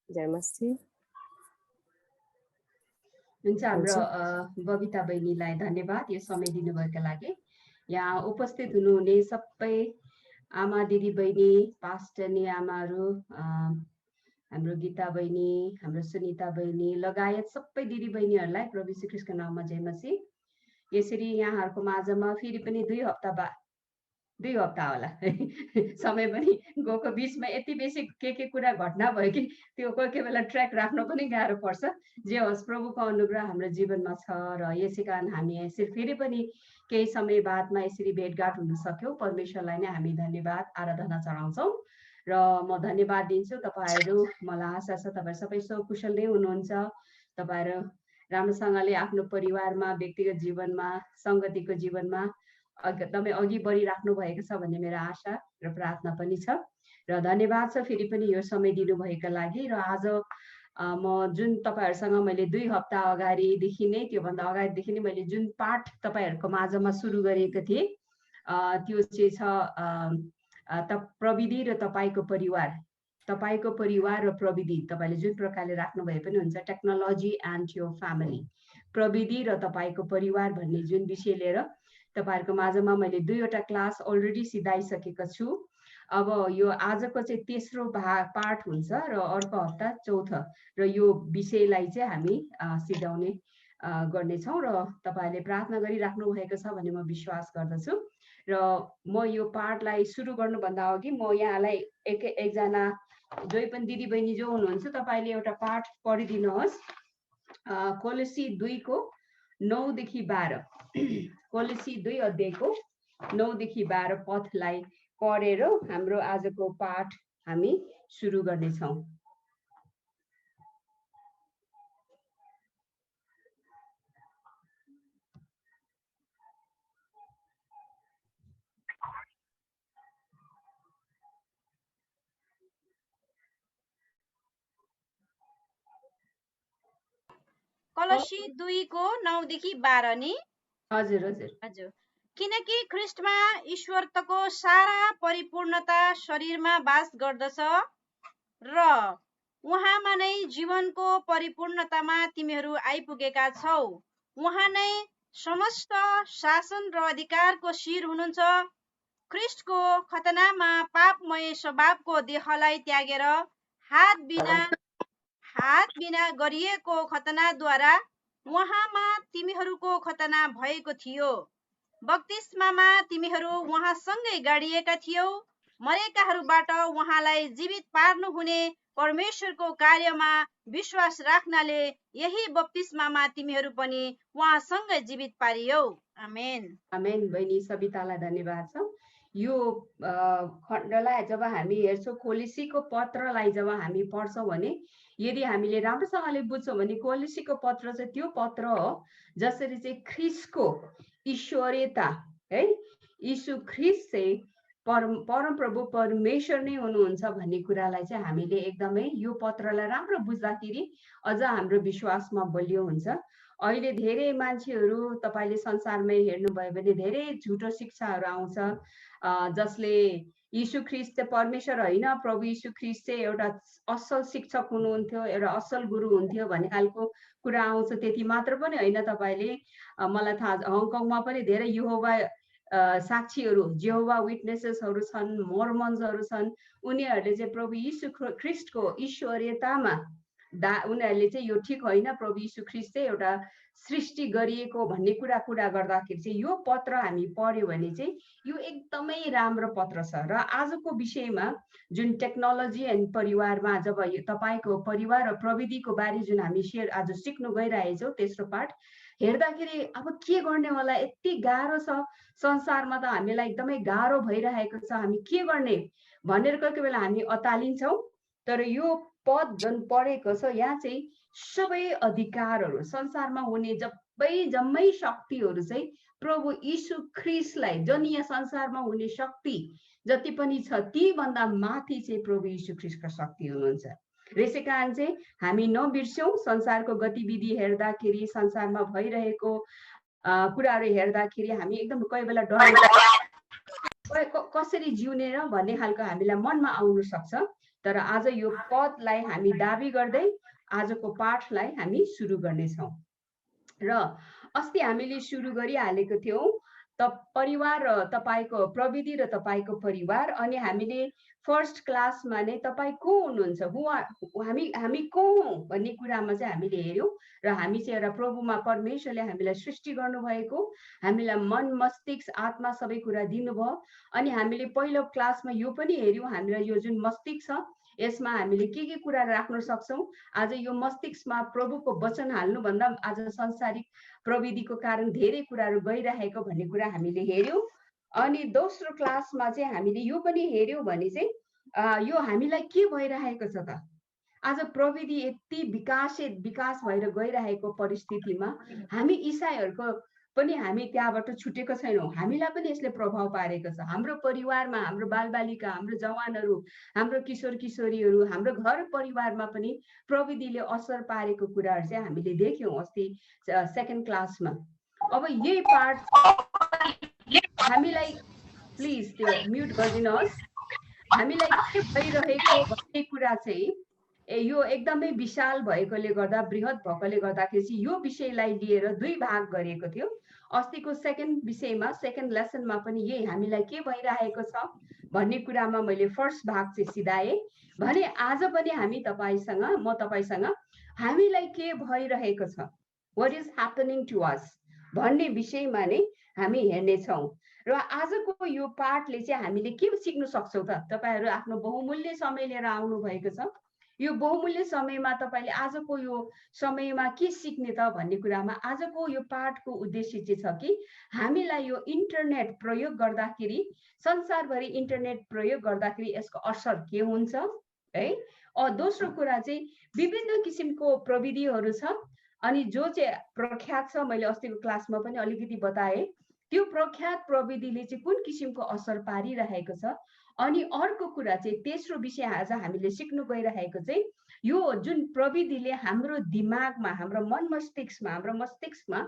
जयमसी हुन्छ। हाम्रो बबिता बहिनीलाई धन्यवाद यो समय दिनुभएका लागि। यहाँ उपस्थित हुनुहुने सबै आमा दिदी बहिनी, पास्टरनी आमाहरू, हाम्रो गीता बहिनी, हाम्रो सुनिता बहिनी लगायत सबै दिदी बहिनीहरूलाई प्रभु यीशु ख्रीष्टको नाममा जयमसी। यसरी यहाँहरूको माझमा फेरि पनि 2 हप्ता होला समय पनि गएको, बिचमा यति बेसी के कुरा घटना भयो कि त्यो कोही बेला ट्र्याक राख्न पनि गाह्रो पर्छ। जे होस्, प्रभुको अनुग्रह हाम्रो जीवनमा छ र यसै कारण हामी यसरी फेरि पनि केही समय बादमा यसरी भेटघाट हुन सक्यौँ। परमेश्वरलाई नै हामी धन्यवाद आराधना चढाउँछौँ र म धन्यवाद दिन्छु। तपाईँहरू, मलाई आशा छ तपाईँ सबै सकुशल नै हुनुहुन्छ। तपाईँहरू राम्रोसँगले आफ्नो परिवारमा, व्यक्तिगत जीवनमा, सङ्गतिको जीवनमा एकदमै अघि बढिराख्नु भएको छ भन्ने मेरो आशा र प्रार्थना पनि छ र धन्यवाद छ फेरि पनि यो समय दिनुभएका लागि। र आज म जुन तपाईँहरूसँग मैले 2 हप्ता अगाडिदेखि नै, त्योभन्दा अगाडिदेखि नै मैले जुन पाठ तपाईँहरूको माझमा सुरु गरेको थिएँ त्यो चाहिँ छ प्रविधि र तपाईँको परिवार। तपाईँको परिवार र प्रविधि तपाईँले जुन प्रकारले राख्नु भए पनि हुन्छ, टेक्नोलोजी एन्ड योर फ्यामिली, प्रविधि र तपाईँको परिवार भन्ने जुन विषय लिएर तपाईँहरूको माझमा मैले 2वटा क्लास अलरेडी सिधाइसकेको छु। अब यो आजको चाहिँ तेस्रो पाठ हुन्छ र अर्को हप्ता चौथो, र यो विषयलाई चाहिँ हामी सिधाउने गर्नेछौँ र तपाईँले प्रार्थना गरिराख्नु भएको छ भन्ने म विश्वास गर्दछु। र म यो पाठलाई सुरु गर्नुभन्दा अघि म यहाँलाई एकजना जोही पनि दिदी बहिनी जो हुनुहुन्छ, तपाईँले एउटा पाठ पढिदिनुहोस्। कोलोसी 2को 9 देखि 12, कोलोसी 2 अध्यायको 9 देखि 12 पदलाई पढेर हाम्रो आजको पाठ हामी सुरु गर्नेछौँ। कोलोसी 2को 9 देखि 12 नि? हजुर हजुर हजुर। किनकि ख्रीष्टमा ईश्वरत्वको सारा परिपूर्णता शरीरमा वास गर्दछ र उहाँमा नै जीवनको परिपूर्णतामा तिमीहरू आइपुगेका छौ। उहाँ नै समस्त शासन र अधिकारको शिर हुनुहुन्छ। ख्रीष्टको खतनामा पापमय स्वभावको देहलाई त्यागेर हात बिना गरिएको खतनाद्वारा उहाँमा तिमीहरूको खतना भएको थियो। बप्तिस्मामा तिमीहरू उहाँसँगै गाडिएका थियौ। मरेकाहरूबाट उहाँलाई जीवित पार्नु हुने परमेश्वरको कार्यमा विश्वास राख्नाले यही बप्तिस्मामा तिमीहरू पनि उहाँसँगै जीवित पारियौ। आमेन। आमेन। बहिनी सबितालाई धन्यवाद छ। यो खण्डलाई जब हामी हेर्छौँ, कोलोसीको पत्रलाई जब हामी पढ्छौँ भने यदि हामीले राम्रोसँगले बुझ्छौँ भने कोलोसीको पत्र चाहिँ त्यो पत्र हो जसरी चाहिँ ख्रीष्टको ईश्वरीयता है, यीशु ख्रीष्ट चाहिँ परमप्रभु परमेश्वर नै हुनुहुन्छ भन्ने कुरालाई चाहिँ हामीले एकदमै यो पत्रलाई राम्रो बुझ्दाखेरि अझ हाम्रो विश्वासमा बलियो हुन्छ। अहिले धेरै मान्छेहरू तपाईँले संसारमै हेर्नुभयो भने धेरै झुटो शिक्षाहरू आउँछ, जसले यीशु ख्रीष्ट चाहिँ परमेश्वर होइन, प्रभु यीशु ख्रीष्ट चाहिँ एउटा असल शिक्षक हुनुहुन्थ्यो, एउटा असल गुरु हुन्थ्यो भन्ने खालको कुरा आउँछ। त्यति मात्र पनि होइन, तपाईँले मलाई थाहा छ हङकङमा पनि धेरै यहोवा साक्षीहरू, जेहोवा विटनेसेसहरू छन्, मोर्मन्सहरू छन्। उनीहरूले चाहिँ प्रभु यीशु ख्रीष्टको ईश्वरीयतामा उनीहरूले चाहिँ यो ठिक होइन, प्रभु यीशु ख्रीष्ट चाहिँ एउटा सृष्टि गरिएको भन्ने कुरा गर्दाखेरि चाहिँ यो पत्र हामी पढ्यो भने चाहिँ यो एकदमै राम्रो पत्र छ। र आजको विषयमा जुन टेक्नोलोजी एन्ड परिवारमा जब तपाईँको परिवार र प्रविधिको बारे जुन हामी आज सिक्नु गइरहेछौँ, तेस्रो पाठ हेर्दाखेरि अब के गर्ने होला, यति गाह्रो छ संसारमा, त हामीलाई एकदमै गाह्रो भइरहेको छ, हामी के गर्ने भनेर कोही बेला हामी अतालिन्छौँ। तर यो पद जुन पढेको छ यहाँ चाहिँ सबै अधिकारहरू, संसारमा हुने जम्मै शक्तिहरू चाहिँ प्रभु यीशु ख्रीष्टलाई, जुन यहाँ संसारमा हुने शक्ति जति पनि छ ती भन्दा माथि चाहिँ प्रभु यीशु ख्रीष्टको शक्ति हुनुहुन्छ। यसै कारण चाहिँ हामी नबिर्स्यौँ, संसारको गतिविधि हेर्दाखेरि, संसारमा भइरहेको कुराहरू हेर्दाखेरि हामी एकदम कोही बेला डर कसरी जिउने र भन्ने खालको हामीलाई मनमा आउन सक्छ। तर आज यो पदलाई हामी दाबी गर्दै आजको पाठलाई हामी सुरु गर्नेछौँ। र अस्ति हामीले सुरु गरिहालेको थियौँ परिवार र तपाईँको प्रविधि र तपाईँको परिवार, अनि हामीले फर्स्ट क्लासमा नै तपाईँ को हुनुहुन्छ, हामी को हौँ भन्ने कुरामा चाहिँ हामीले हेऱ्यौँ। र हामी चाहिँ एउटा प्रभुमा परमेश्वरले हामीलाई सृष्टि गर्नुभएको, हामीलाई मन मस्तिष्क आत्मा सबै कुरा दिनुभयो। अनि हामीले पहिलो क्लासमा यो पनि हेऱ्यौँ, हामीलाई यो जुन मस्तिष्क छ यसमा हामीले के कुरा राख्न सक्छौँ। आज यो मस्तिष्कमा प्रभुको वचन हाल्नुभन्दा आज संसारिक प्रविधिको कारण धेरै कुराहरू गइरहेको भन्ने कुरा हामीले हेऱ्यौँ। अनि दोस्रो क्लासमा चाहिँ हामीले यो पनि हेऱ्यौँ भने चाहिँ यो हामीलाई के भइरहेको छ त। आज प्रविधि यति विकास भएर गइरहेको परिस्थितिमा हामी इसाईहरूको पनि हामी त्यहाँबाट छुटेको छैनौँ। हामीलाई पनि यसले प्रभाव पारेको छ। हाम्रो परिवारमा, हाम्रो बालबालिका, हाम्रो जवानहरू, हाम्रो किशोर किशोरीहरू, हाम्रो घर परिवारमा पनि प्रविधिले असर पारेको कुराहरू चाहिँ हामीले देख्यौँ अस्ति सेकेन्ड क्लासमा। अब यही पार्ट हामीलाई प्लिज त्यो म्युट गरिदिनुहोस्। हामीलाई के भइरहेको भन्ने कुरा चाहिँ यो एकदमै विशाल भएकोले गर्दा, बृहत भएकोले गर्दाखेरि चाहिँ यो विषयलाई लिएर दुई भाग गरिएको थियो। अस्तिको सेकेन्ड विषयमा, सेकेन्ड लेसनमा पनि यही हामीलाई के भइरहेको छ भन्ने कुरामा मैले फर्स्ट भाग चाहिँ सिधाएँ भने आज पनि हामी म तपाईँसँग हामीलाई के भइरहेको छ, what is happening to us भन्ने विषयमा नै हामी हेर्नेछौँ। र आजको यो पाठले चाहिँ हामीले के सिक्न सक्छौँ त। तपाईँहरू आफ्नो बहुमूल्य समय लिएर आउनु भएको छ। यो बहुमूल्य समयमा तपाईँले आजको यो समयमा के सिक्ने त भन्ने कुरामा आजको यो पाठको उद्देश्य चाहिँ छ कि हामीलाई यो इन्टरनेट प्रयोग गर्दाखेरि, संसारभरि इन्टरनेट प्रयोग गर्दाखेरि यसको असर के हुन्छ है। दोस्रो कुरा चाहिँ विभिन्न किसिमको प्रविधिहरू छ, अनि जो चाहिँ प्रख्यात छ, मैले अस्तिको क्लासमा पनि अलिकति बताएँ, त्यो प्रख्यात प्रविधिले चाहिँ कुन किसिमको असर पारिरहेको छ। अनि अर्को कुरा चाहिँ तेस्रो विषय आज हामीले सिक्नु गइरहेको चाहिँ यो जुन प्रविधिले हाम्रो दिमागमा, हाम्रो मन मस्तिष्कमा, हाम्रो मस्तिष्कमा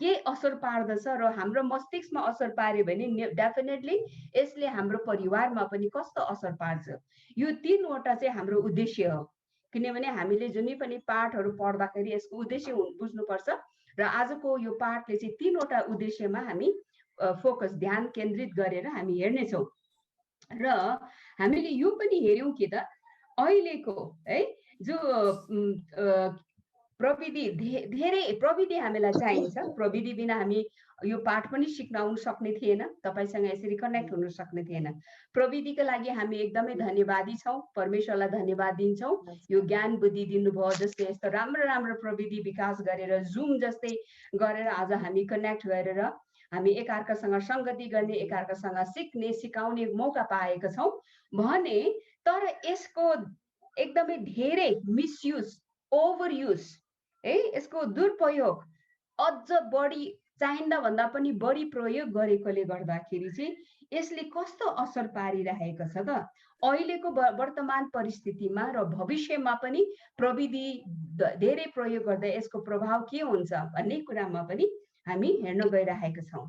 के असर पार्दछ र हाम्रो मस्तिष्कमा असर पार्यो भने डेफिनेटली यसले हाम्रो परिवारमा पनि कस्तो असर पार्छ। यो तीनवटा चाहिँ हाम्रो उद्देश्य हो। किनभने हामीले जुनै पनि पाठहरू पढ्दाखेरि यसको उद्देश्य बुझ्नुपर्छ। र आजको यो पाठले चाहिँ तीनवटा उद्देश्यमा हामी फोकस, ध्यान केन्द्रित गरेर हामी हेर्नेछौँ। र हामीले यो पनि हेऱ्यौँ कि त अहिलेको है जो प्रविधि, धेरै प्रविधि हामीलाई चाहिन्छ। प्रविधि बिना हामी यो पाठ पनि सिक्न आउन सक्ने थिएन, तपाईँसँग यसरी कनेक्ट हुन सक्ने थिएन। प्रविधिको लागि हामी एकदमै धन्यवादी छौँ, परमेश्वरलाई धन्यवाद दिन्छौँ। यो ज्ञान बुद्धि दिनुभयो, जस्तै यस्तो राम्रो राम्रो प्रविधि विकास गरेर, जुम जस्तै गरेर आज हामी कनेक्ट गरेर हामी एकअर्कासँग संगति गर्ने, एकअर्कासँग सिक्ने, सिकाउने मौका पाएका छौँ भने, तर यसको एकदमै धेरै मिसयुज, ओभरयुज है, यसको दुरुपयोग अझ बढी, चाहिँदा भन्दा पनि बढी प्रयोग गरेकोले गर्दाखेरि चाहिँ यसले कस्तो असर पारिरहेको छ त अहिलेको वर्तमान परिस्थितिमा र भविष्यमा पनि प्रविधि धेरै प्रयोग गर्दा यसको प्रभाव के हुन्छ भन्ने कुरामा पनि हामी हेर्न गइरहेका छौँ।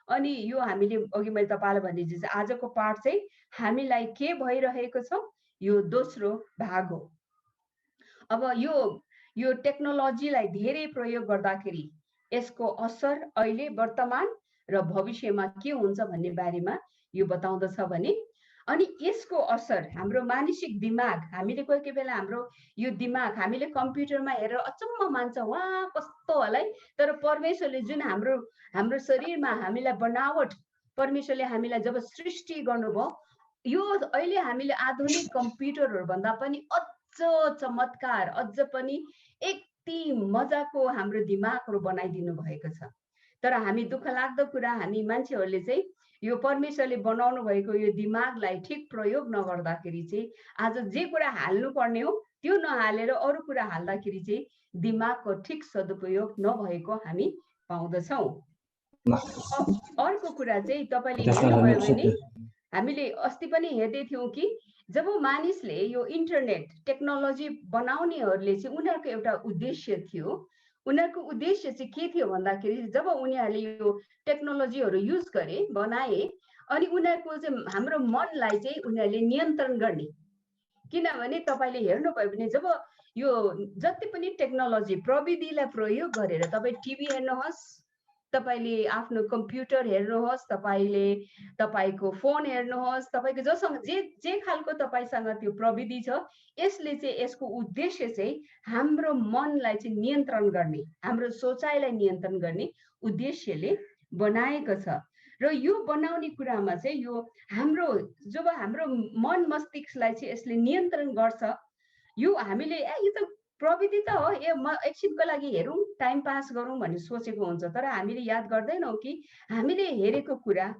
अनि यो हामीले अघि मैले तपाईँलाई भने जस्तो आजको पाठ चाहिँ हामीलाई के भइरहेको छ, यो दोस्रो भाग हो। अब यो टेक्नोलोजीलाई धेरै प्रयोग गर्दाखेरि यसको असर अहिले वर्तमान र भविष्यमा के हुन्छ भन्ने बारेमा यो बताउँदछ भने, अनि यसको असर हाम्रो मानसिक दिमाग, हामीले कोही बेला हाम्रो यो दिमाग हामीले कम्प्युटरमा हेरेर अचम्म मान्छ, वाह कस्तो होला है, तर परमेश्वरले जुन हाम्रो शरीरमा हामीलाई बनावट, परमेश्वरले हामीलाई जब सृष्टि गर्नुभयो, यो अहिले हामीले आधुनिक कम्प्युटरहरू भन्दा पनि अझ चमत्कार, अझ पनि यति मजाको हाम्रो दिमागहरू बनाइदिनु भएको छ। तर हामी दुःख लाग्दो कुरा, हामी मान्छेहरूले चाहिँ यो परमेश्वरले बनाउनु भएको यो दिमागलाई ठिक प्रयोग नगर्दाखेरि चाहिँ आज जे कुरा हाल्नु पर्ने हो त्यो नहालेर अरू कुरा हाल्दाखेरि चाहिँ दिमागको ठिक सदुपयोग नभएको हामी पाउँदछौँ। अर्को कुरा चाहिँ तपाईँले हेर्नुभयो भने हामीले अस्ति पनि हेर्दै थियौँ कि जब मानिसले यो इन्टरनेट टेक्नोलोजी बनाउनेहरूले चाहिँ उनीहरूको एउटा उद्देश्य थियो, उनीहरूको उद्देश्य चाहिँ के थियो भन्दाखेरि जब उनीहरूले यो टेक्नोलोजीहरू युज गरे, बनाए, अनि उनीहरूको चाहिँ हाम्रो मनलाई चाहिँ उनीहरूले नियन्त्रण गर्ने, किनभने तपाईले हेर्नुभयो भने जब यो जति पनि टेक्नोलोजी प्रविधिलाई प्रयोग गरेर तपाईँ टिभी हेर्नुहोस्, तपाईले आफ्नो कम्प्युटर हेर्नुहोस्, तपाईले तपाईको फोन हेर्नुहोस्, तपाईको जसँग जे खालको तपाईसँग त्यो प्रविधि छ, यसले चाहिँ यसको उद्देश्य चाहिँ हाम्रो मनलाई चाहिँ नियन्त्रण गर्ने, हाम्रो सोचाइलाई नियन्त्रण गर्ने उद्देश्यले बनाएको छ। र यो बनाउने कुरामा चाहिँ यो हाम्रो जब हाम्रो मन मस्तिष्कलाई चाहिँ यसले नियन्त्रण गर्छ, यो हामीले यो त प्रविधि त हो, एकछिनको लागि हेरौँ, टाइम पास गरौँ भन्ने सोचेको हुन्छ। तर हामीले याद गर्दैनौँ कि हामीले हेरेको कुरा,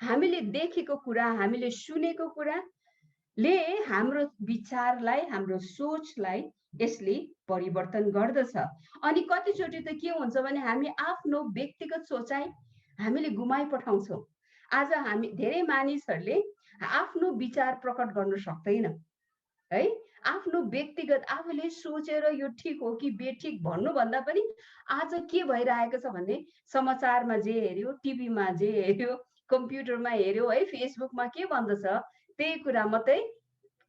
हामीले देखेको कुरा, हामीले सुनेको कुराले हाम्रो विचारलाई, हाम्रो सोचलाई यसले परिवर्तन गर्दछ। अनि कतिचोटि त के हुन्छ भने हामी आफ्नो व्यक्तिगत सोचाइ हामीले गुमाइपठाउँछौँ। आज हामी धेरै मानिसहरूले आफ्नो विचार प्रकट गर्न सक्दैन है। आफ्नो व्यक्तिगत आफूले सोचेर यो ठिक हो कि बेठिक भन्नुभन्दा पनि आज के भइरहेको छ भन्ने समाचारमा जे हेर्यो, टिभीमा जे हेर्यो, कम्प्युटरमा हेर्यो है, फेसबुकमा के भन्दछ त्यही कुरा मात्रै,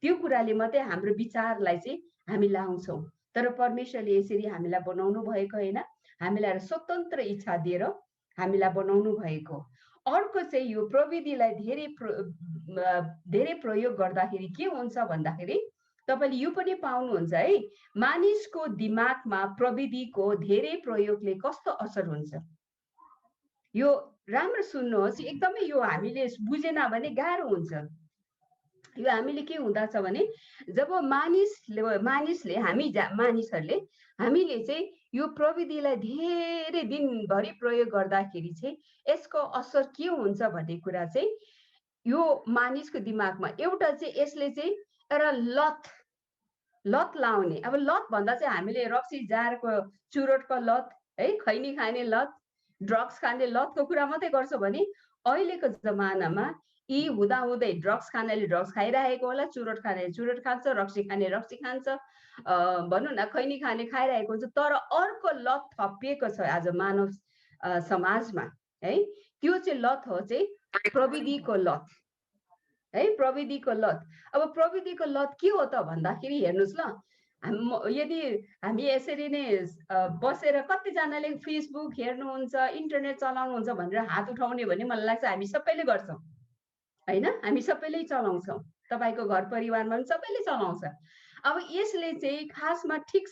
त्यो कुराले मात्रै हाम्रो विचारलाई चाहिँ हामी लाउँछौँ। तर परमेश्वरले यसरी हामीलाई बनाउनु भएको होइन, हामीलाई स्वतन्त्र इच्छा दिएर हामीलाई बनाउनु भएको। अर्को चाहिँ यो प्रविधिलाई धेरै प्रयोग गर्दाखेरि के हुन्छ भन्दाखेरि तपाईले यो पनि पाउनुहुन्छ है, मानिसको दिमागमा प्रविधिको धेरै प्रयोगले कस्तो असर हुन्छ। यो राम्रो सुन्नुहोस्, एकदमै यो हामीले बुझेन भने गाह्रो हुन्छ। यो हामीले के हुँदछ भने जब मानिसहरूले हामीले चाहिँ यो प्रविधिलाई धेरै दिनभरि प्रयोग गर्दाखेरि चाहिँ यसको असर के हुन्छ भन्ने कुरा चाहिँ यो मानिसको दिमागमा एउटा चाहिँ यसले चाहिँ एउटा लत लाउने। अब लत भन्दा चाहिँ हामीले रक्सी जारको चुरोटको लत है, खैनी खाने लत, ड्रग्स खाने लतको कुरा मात्रै गर्छ भने अहिलेको जमानामा यी हुँदाहुँदै ड्रग्स खानेले ड्रग्स खाइरहेको होला, चुरोट खाने चुरोट खान्छ, रक्सी खाने रक्सी खान्छ, भनौँ न खैनी खाने खाइरहेको हुन्छ। तर अर्को लत थपिएको छ आज मानव समाजमा है, त्यो चाहिँ लत हो चाहिँ प्रविधिको लत है, प्रविधिको लत। अब प्रविधिको लत के हो त भन्दाखेरि हेर्नुहोस् ल, यदि हामी यसरी नै बसेर कतिजनाले फेसबुक हेर्नुहुन्छ, इन्टरनेट चलाउनुहुन्छ भनेर हात उठाउने भने मलाई लाग्छ हामी सबैले गर्छौँ होइन, हामी सबैले चलाउँछौँ, तपाईँको घर परिवारमा पनि सबैले चलाउँछ। अब यसले चाहिँ खासमा ठिक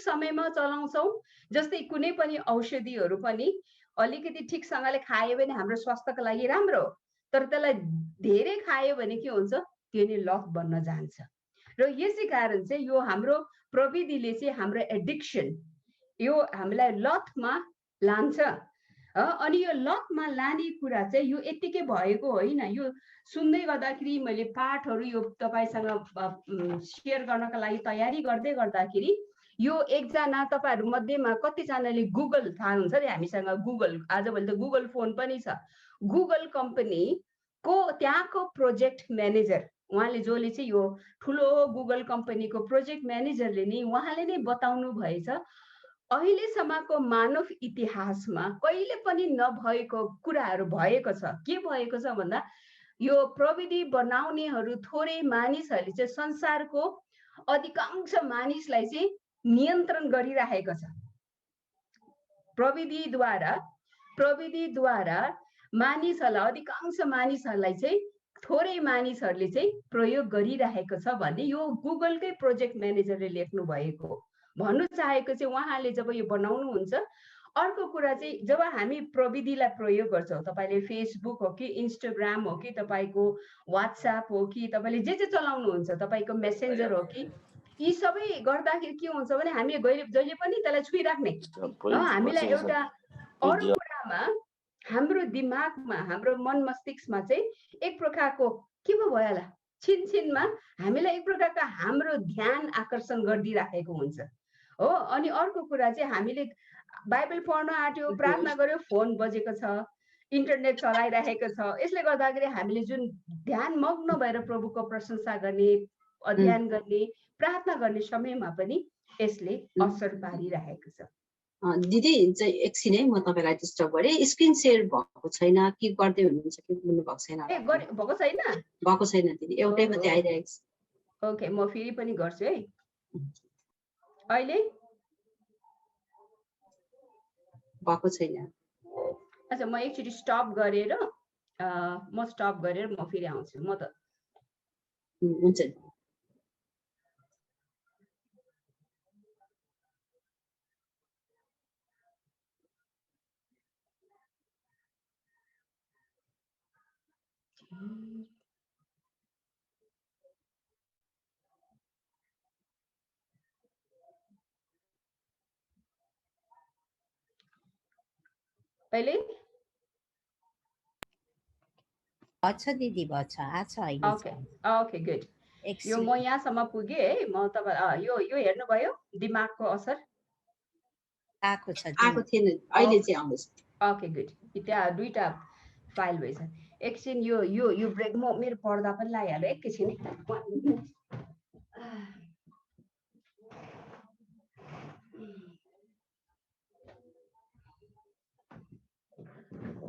समयमा चलाउँछौँ। जस्तै कुनै पनि औषधिहरू पनि अलिकति ठिकसँगले खायो भने हाम्रो स्वास्थ्यको लागि राम्रो हो, तर त्यसलाई धेरै खायो भने के हुन्छ, त्यो नै लत बन्न जान्छ। र यसै कारण चाहिँ यो हाम्रो प्रविधिले चाहिँ हाम्रो एडिक्सन, यो हामीलाई लतमा लान्छ। अनि यो लतमा लाने कुरा चाहिँ यो यत्तिकै भएको होइन। यो सुन्दै गर्दाखेरि मैले पाठहरू यो तपाईँसँग सेयर गर्नका लागि तयारी गर्दाखेरि यो एकजना तपाईँहरू मध्येमा कतिजनाले गुगल थाहा हुन्छ नि, हामीसँग गुगल, आजभोलि त गुगल फोन पनि छ। गुगल कम्पनीको त्यहाँको प्रोजेक्ट म्यानेजर, उहाँले जसले चाहिँ यो ठुलो गुगल कम्पनीको प्रोजेक्ट म्यानेजरले नै उहाँले नै बताउनु भएछ अहिलेसम्मको मानव इतिहासमा कहिले पनि नभएको कुराहरू भएको छ। के भएको छ भन्दा यो प्रविधि बनाउनेहरू थोरै मानिसहरूले चाहिँ संसारको अधिकांश मानिसलाई चाहिँ नियन्त्रण गरिरहेको छ। प्रविधिद्वारा मानिसहरूलाई, अधिकांश मानिसहरूलाई चाहिँ थोरै मानिसहरूले चाहिँ प्रयोग गरिरहेको छ भन्ने यो गुगलकै प्रोजेक्ट म्यानेजरले लेख्नु भएको भन्नु चाहेको चाहिँ उहाँले जब यो बनाउनुहुन्छ। अर्को कुरा चाहिँ जब हामी प्रविधिलाई प्रयोग गर्छौँ, तपाईँले फेसबुक हो कि इन्स्टाग्राम हो कि तपाईँको वाट्सएप हो कि तपाईँले जे चलाउनुहुन्छ, तपाईँको मेसेन्जर हो कि, यी सबै गर्दाखेरि के हुन्छ भने हामी जहिले पनि त्यसलाई छोइराख्ने। हामीलाई एउटा अरू कुरामा हाम्रो दिमागमा, हाम्रो मन मस्तिष्कमा चाहिँ एक प्रकारको के पो भयो होला, छिनछिनमा हामीलाई एक प्रकारको हाम्रो ध्यान आकर्षण गरिदिइराखेको हुन्छ हो। अनि अर्को कुरा चाहिँ हामीले बाइबल पढ्न आँट्यो, प्रार्थना गर्यो, फोन बजेको छ, इन्टरनेट चलाइरहेको छ। यसले गर्दाखेरि हामीले जुन ध्यान मग्न भएर प्रभुको प्रशंसा गर्ने, अध्ययन गर्ने, प्रार्थना गर्ने समयमा पनि यसले असर पारिरहेको छ। दिदी चाहिँ एकछिन है, म तपाईँलाई डिस्टर्ब गरेँ। स्क्रिन सेयर भएको छैन कि गर्दै हुनुहुन्छ कि बोल्नु भएको छैन? भएको छैन दिदी, एउटै मात्रै आइरहेको छ। ओके म फेरि पनि गर्छु है अहिले भएको छैन अच्छा म एकचोटि स्टप गरेर म स्टप गरेर म फेरि आउँछु म त हुन्छ नि अहिले अच्छा दिदी भन्छ आछ अहिले ओके ओके गुड यो एकछिन म यहाँसम्म पुगेँ है म तपाईँ यो हेर्नुभयो दिमागको असर आएको छ आएको थिएन अहिले चाहिँ आउँदैछ ओके गुड त्यहाँ दुईटा फाइल भएछ एकछिन यो यो यो ब्रेक म मेरो पर्दा पनि लगाइहाल्यो एकैछिन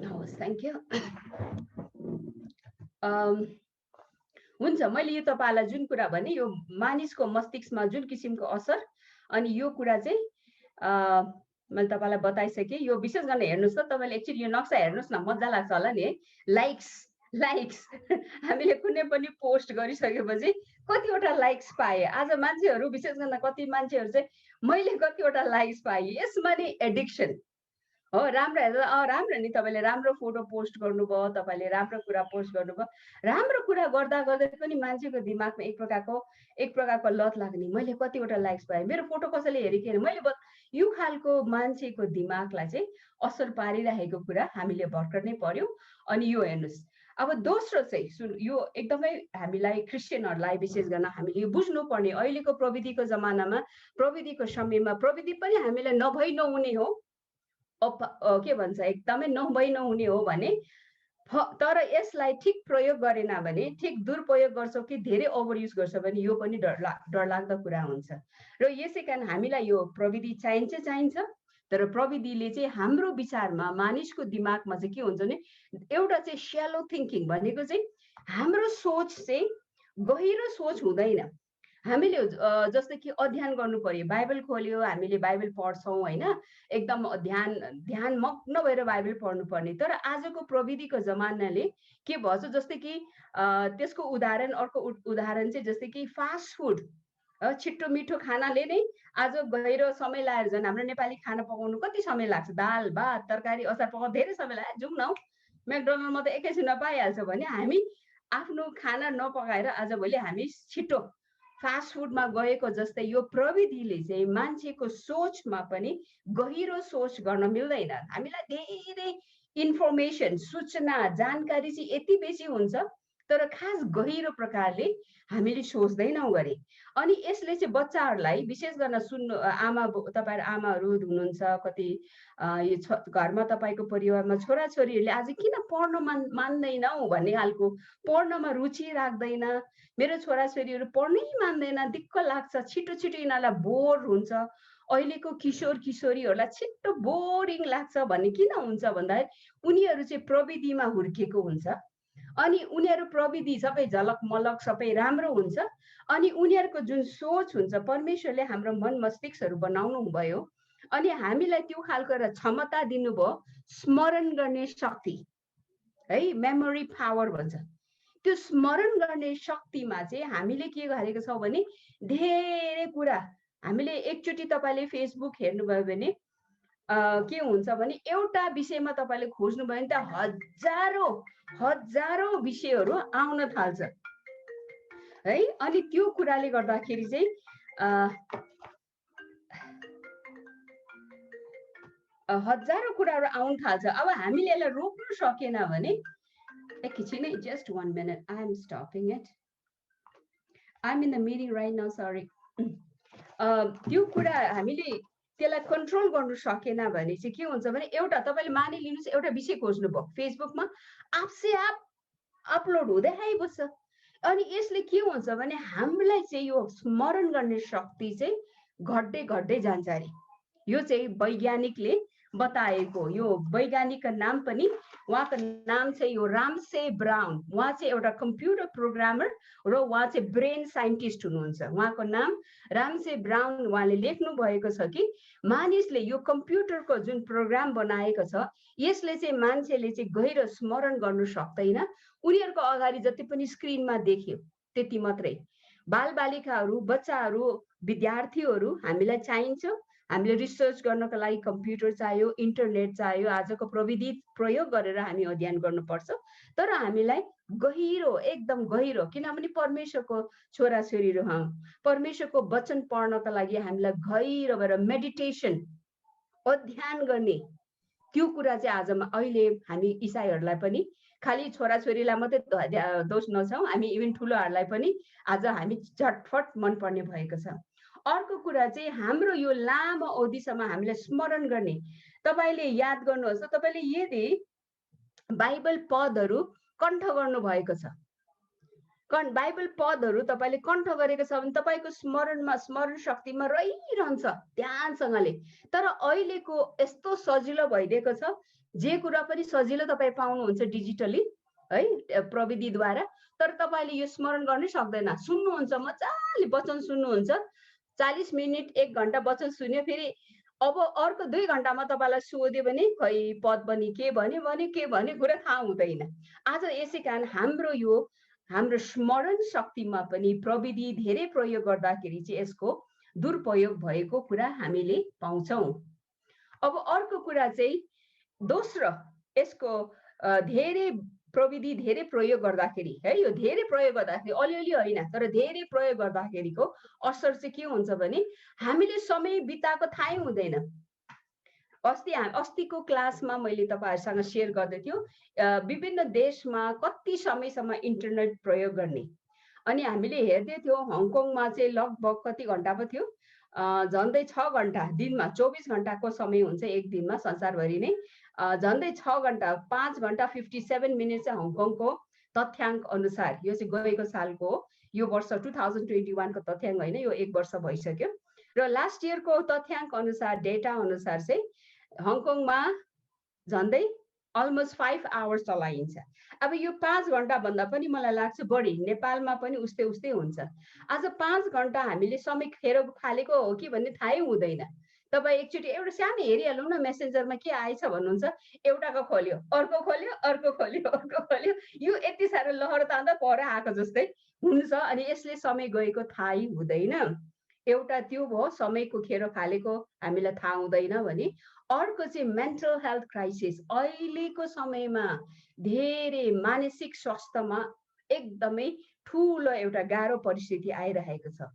हवस् थ्याङ्क यू हुन्छ मैले यो तपाईँलाई जुन कुरा भने यो मानिसको मस्तिष्कमा जुन किसिमको असर अनि यो कुरा चाहिँ मैले तपाईँलाई बताइसकेँ यो विशेष गरेर हेर्नुहोस् त तपाईँले एकचोटि यो नक्सा हेर्नुहोस् न मजा लाग्छ होला नि है लाइक्स हामीले कुनै पनि पोस्ट गरिसकेपछि कतिवटा लाइक्स पाए आज मान्छेहरू विशेष गरेर कति मान्छेहरू चाहिँ मैले कतिवटा लाइक्स पाएँ यसमा नि एडिक्सन हो राम्रो हेर्दा राम्रो नि तपाईँले राम्रो फोटो पोस्ट गर्नुभयो तपाईँले राम्रो कुरा पोस्ट गर्नुभयो राम्रो कुरा गर्दा गर्दै पनि मान्छेको दिमागमा एक प्रकारको लत लाग्ने मैले कतिवटा लाइक्स पाएँ मेरो फोटो कसैले हेरेको मैले यो खालको मान्छेको दिमागलाई चाहिँ असर पारिरहेको कुरा हामीले भर्खर नै पर्यौँ अनि यो हेर्नुहोस् अब दोस्रो चाहिँ यो एकदमै हामीलाई क्रिस्चियनहरूलाई विशेष गर्न हामीले यो बुझ्नुपर्ने अहिलेको प्रविधिको जमानामा प्रविधिको समयमा प्रविधि पनि हामीलाई नभई नहुने हो के भन्छ एकदमै नभई नहुने हो भने तर यसलाई ठिक प्रयोग गरेन भने ठिक दुरुपयोग गर्छौँ कि धेरै ओभर युज गर्छ भने यो पनि डरलाग्दो कुरा हुन्छ र यसै कारण हामीलाई यो प्रविधि चाहिन्छ तर प्रविधिले चाहिँ हाम्रो विचारमा मानिसको दिमागमा चाहिँ के हुन्छ भने एउटा चाहिँ स्यालो थिङ्किङ भनेको चाहिँ हाम्रो सोच चाहिँ गहिरो सोच हुँदैन हामीले जस्तै कि अध्ययन गर्नु पर्यो बाइबल खोल्यो हामीले बाइबल पढ्छौँ होइन एकदम ध्यान मग्न भएर बाइबल पढ्नुपर्ने तर आजको प्रविधिको जमानाले के भन्छ जस्तै कि त्यसको उदाहरण अर्को उदाहरण चाहिँ जस्तै कि फास्ट फुड छिट्टो मिठो खानाले नै आज गहिरो समय लागेर झन् हाम्रो नेपाली खाना पकाउनु कति समय लाग्छ दाल भात तरकारी अचार पकाउनु धेरै समय लाग्यो जाउँ न म्याकडोनल्डमा त एकैछिनमा पाइहाल्छ भने हामी आफ्नो खाना नपकाएर आजभोलि हामी छिट्टो फास्ट फुडमा गएको जस्तै यो प्रविधिले चाहिँ मान्छेको सोचमा पनि गहिरो सोच गर्न मिल्दैन हामीलाई धेरै इन्फर्मेसन सूचना जानकारी चाहिँ यति बेसी हुन्छ तर खास गहिरो प्रकारले हामीले सोच्दैनौँ गरे अनि यसले चाहिँ बच्चाहरूलाई विशेष गर्न सुन्नु तपाईँहरू आमाहरू हुनुहुन्छ कति यो घरमा तपाईँको परिवारमा छोराछोरीहरूले आज किन पढ्न मान्दैनौ भन्ने खालको पढ्नमा रुचि राख्दैन मेरो छोराछोरीहरू पढ्नै मान्दैन दिक्क लाग्छ छिटो यिनीहरूलाई बोर हुन्छ अहिलेको किशोर किशोरीहरूलाई छिट्टो बोरिङ लाग्छ भन्ने किन हुन्छ भन्दाखेरि उनीहरू चाहिँ प्रविधिमा हुर्केको हुन्छ अनि उनीहरू प्रविधि सबै झलक मलक सबै राम्रो हुन्छ अनि उनीहरूको जुन सोच हुन्छ परमेश्वरले हाम्रो मन मस्तिष्कहरू बनाउनु भयो अनि हामीलाई त्यो खालको क्षमता दिनुभयो स्मरण गर्ने शक्ति है मेमोरी पावर भन्छ त्यो स्मरण गर्ने शक्तिमा चाहिँ हामीले के गरेको छौँ भने धेरै कुरा हामीले एकचोटि तपाईँले फेसबुक हेर्नुभयो भने के हुन्छ भने एउटा विषयमा तपाईँले खोज्नुभयो भने त हजारौं विषयहरू आउन थाल्छ है अनि त्यो कुराले गर्दाखेरि चाहिँ हजारौं कुराहरू आउन थाल्छ अब हामीले यसलाई रोक्न सकेन भने एकैछिन just 1 minute I am stopping it I'm in the meeting right now sorry त्यो कुरा हामीले त्यसलाई कन्ट्रोल गर्न सकेन भने चाहिँ के हुन्छ भने एउटा तपाईले मानिलिनुस् एउटा विषय खोज्नु भयो फेसबुकमा आपसे आप अपलोड हुँदै आइबस्छ अनि यसले के हुन्छ भने हामीलाई चाहिँ यो स्मरण गर्ने शक्ति चाहिँ घट्दै जान्छ अरे यो चाहिँ वैज्ञानिकले बताएको। यो वैज्ञानिकको नाम पनि, उहाँको नाम चाहिँ यो रामसे ब्राउन। उहाँ चाहिँ एउटा कम्प्युटर प्रोग्रामर र उहाँ चाहिँ ब्रेन साइन्टिस्ट हुनुहुन्छ। उहाँको नाम रामसे ब्राउन। उहाँले लेख्नु भएको छ कि मानिसले यो कम्प्युटरको जुन प्रोग्राम बनाएको छ यसले चाहिँ मान्छेले चाहिँ गहिरो स्मरण गर्नु सक्दैन। उनीहरूको अगाडि जति पनि स्क्रिनमा देख्यो त्यति मात्रै। बालबालिकाहरू, बच्चाहरू, विद्यार्थीहरू हामीलाई चाहिन्छ। हामीले रिसर्च गर्नको लागि कम्प्युटर चाहियो, इन्टरनेट चाहियो। आजको प्रविधि प्रयोग गरेर हामी अध्ययन गर्नुपर्छ। तर हामीलाई गहिरो, एकदम गहिरो, किनभने परमेश्वरको छोराछोरीहरू हौँ। परमेश्वरको वचन पढ्नको लागि हामीलाई गहिरो भएर मेडिटेसन, अध्ययन गर्ने, त्यो कुरा चाहिँ आज अहिले हामी इसाईहरूलाई पनि, खालि छोराछोरीलाई मात्रै दोष नछौँ, हामी इभन ठुलोहरूलाई पनि आज हामी झटफट मनपर्ने भएको छ। अर्को कुरा चाहिँ हाम्रो यो लामो अवधिसम्म हामीलाई स्मरण गर्ने। तपाईँले याद गर्नुहोस्, तपाईँले यदि बाइबल पदहरू कण्ठ गर्नु भएको छ, बाइबल पदहरू तपाईँले कण्ठ गरेको छ भने तपाईँको स्मरण शक्तिमा रहिरहन्छ ध्यानसँगले। तर अहिलेको यस्तो सजिलो भइदिएको छ, जे कुरा पनि सजिलो तपाईँ पाउनुहुन्छ डिजिटली है, प्रविधिद्वारा। तर तपाईँले यो स्मरण गर्नै सक्दैन। सुन्नुहुन्छ, मजाले वचन सुन्नुहुन्छ, 40 मिनट 1 घन्टा वचन सुन्यो, फेरि अब अर्को 2 घन्टामा तपाईँलाई सोध्यो भने खै पद पनि के भन्यो कुरा थाहा हुँदैन। आज यसै कारण हाम्रो स्मरण शक्तिमा पनि प्रविधि धेरै प्रयोग गर्दाखेरि चाहिँ यसको दुरुपयोग भएको कुरा हामीले पाउँछौँ। अब अर्को कुरा चाहिँ दोस्रो, यसको धेरै प्रविधि धेरै प्रयोग गर्दाखेरि है, यो धेरै प्रयोग गर्दाखेरि अलिअलि होइन तर धेरै प्रयोग गर्दाखेरिको असर चाहिँ के हुन्छ भने हामीले समय बिताएको थाहै हुँदैन। अस्तिको क्लासमा मैले तपाईँहरूसँग सेयर गर्दै थियो विभिन्न देशमा कति समयसम्म इन्टरनेट प्रयोग गर्ने। अनि हामीले हेर्दै थियौँ हङकङमा चाहिँ लगभग कति घन्टा पो थियो, झन्डै 6 घन्टा दिनमा, 24 घन्टाको समय हुन्छ एक दिनमा संसारभरि नै, झन्डै 6 घन्टा 5 घन्टा 57 मिनट चाहिँ हङकङको तथ्याङ्क अनुसार, यो चाहिँ गएको सालको हो, यो वर्ष 2021 को तथ्याङ्क होइन, यो 1 वर्ष भइसक्यो। र लास्ट इयरको तथ्याङ्क अनुसार, डेटा अनुसार चाहिँ हङकङमा झन्डै अलमोस्ट 5 आवर्स चलाइन्छ। अब यो 5 घन्टा भन्दा पनि मलाई लाग्छ बढी, नेपालमा पनि उस्तै हुन्छ। आज 5 घन्टा हामीले समय खेर फालेको हो कि भन्ने थाहै हुँदैन। तपाईँ एकचोटि एउटा सानो हेरिहाल्नु न, मेसेन्जरमा के आएछ भन्नुहुन्छ, एउटाको खोल्यो, अर्को खोल्यो, अर्को खोल्यो, अर्को खोल्यो, यो यति साह्रो लहर तान्दा पर आएको जस्तै हुन्छ। अनि यसले समय गएको थाहै हुँदैन। एउटा त्यो भयो समयको खेर फालेको हामीलाई थाहा हुँदैन भने। अर्को चाहिँ मेन्टल हेल्थ क्राइसिस। अहिलेको समयमा धेरै मानसिक स्वास्थ्यमा एकदमै ठुलो एउटा गाह्रो परिस्थिति आइरहेको छ।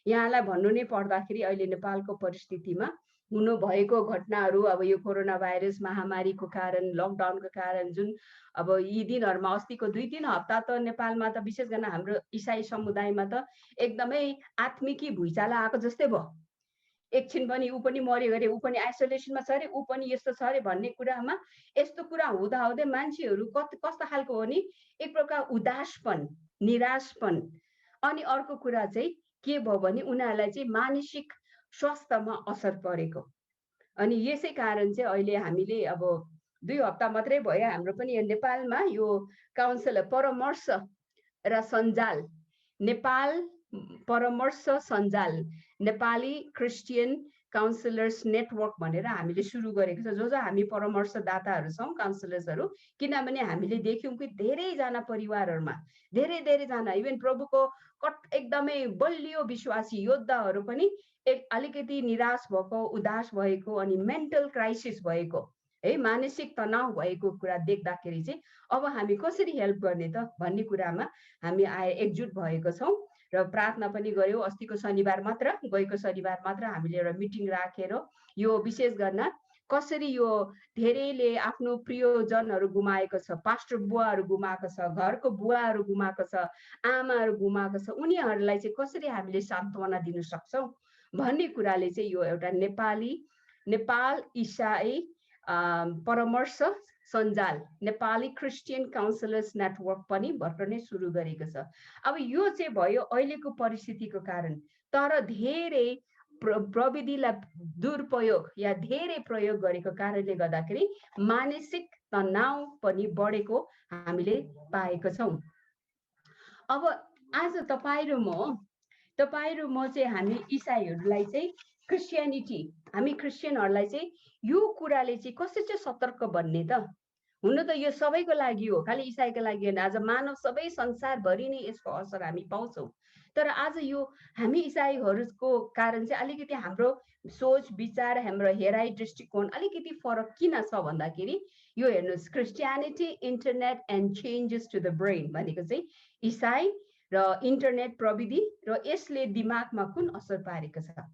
यहाँलाई भन्नु नै पर्दाखेरि अहिले नेपालको परिस्थितिमा हुनु भएको घटनाहरू, अब यो कोरोना भाइरस महामारीको कारण, लकडाउनको कारण, जुन अब यी दिनहरूमा अस्तिको 2-3 हप्ता त नेपालमा त विशेष गरेर हाम्रो इसाई समुदायमा त एकदमै आत्मिकी भुइँचालो आएको जस्तै भयो। एकछिन पनि ऊ पनि मर्यो अरे, ऊ पनि आइसोलेसनमा छ अरे, ऊ पनि यस्तो छ अरे भन्ने कुरामा यस्तो कुरा हुँदाहुँदै मान्छेहरू कस्तो खालको हो नि, एक प्रकार उदासपन, निराशपन। अनि अर्को कुरा चाहिँ के भयो भने उनीहरूलाई चाहिँ मानसिक स्वास्थ्यमा असर परेको। अनि यसै कारण चाहिँ अहिले हामीले अब 2 हप्ता मात्रै भयो हाम्रो पनि यो नेपालमा यो काउन्सिल परामर्श र सञ्जाल, नेपाल परामर्श सञ्जाल, नेपाली क्रिस्चियन काउन्सिलर्स नेटवर्क भनेर हामीले सुरु गरेको छ। जो हामी परामर्शदाताहरू छौँ, काउन्सिलर्सहरू। किनभने हामीले देख्यौँ कि धेरैजना परिवारहरूमा धेरैजना इभन प्रभुको एकदमै बलियो विश्वासी योद्धाहरू पनि अलिकति निराश भएको, उदास भएको, अनि मेन्टल क्राइसिस भएको है, मानसिक तनाव भएको कुरा देख्दाखेरि चाहिँ अब हामी कसरी हेल्प गर्ने त भन्ने कुरामा हामी एकजुट भएको छौँ र प्रार्थना पनि गर्यौँ। गएको शनिबार मात्र हामीले एउटा मिटिङ राखेर यो विशेष गर्न कसरी यो धेरैले आफ्नो प्रियजनहरू गुमाएको छ, पास्टर बुवाहरू गुमाएको छ, घरको बुवाहरू गुमाएको छ, आमाहरू गुमाएको छ, उनीहरूलाई चाहिँ कसरी हामीले सान्त्वना दिन सक्छौँ भन्ने कुराले चाहिँ यो एउटा नेपाल इसाई परामर्श सञ्जाल, नेपाली क्रिस्चियन काउन्सिलर्स नेटवर्क पनि भर्खर नै सुरु गरेको छ। अब यो चाहिँ भयो अहिलेको परिस्थितिको कारण। तर धेरै प्रविधिलाई दुरुपयोग या धेरै प्रयोग गरेको कारणले गर्दाखेरि मानसिक तनाव पनि बढेको हामीले पाएको छौँ। अब आज तपाईँ र म चाहिँ हामी इसाईहरूलाई चाहिँ क्रिस्चियनिटी, हामी क्रिस्चियनहरूलाई चाहिँ यो कुराले चाहिँ कसरी चाहिँ सतर्क बन्ने त? हुन त यो सबैको लागि हो, खालि इसाईको लागि होइन। आज मानव सबै संसारभरि नै यसको असर हामी पाउँछौँ। तर आज यो हामी इसाईहरूको कारण चाहिँ अलिकति हाम्रो सोच विचार, हाम्रो हेराइ दृष्टिकोण अलिकति फरक किन छ भन्दाखेरि यो हेर्नुहोस्, Christianity, internet and changes to the brain भनेको चाहिँ इसाई र इन्टरनेट प्रविधि र यसले दिमागमा कुन असर पारेको छ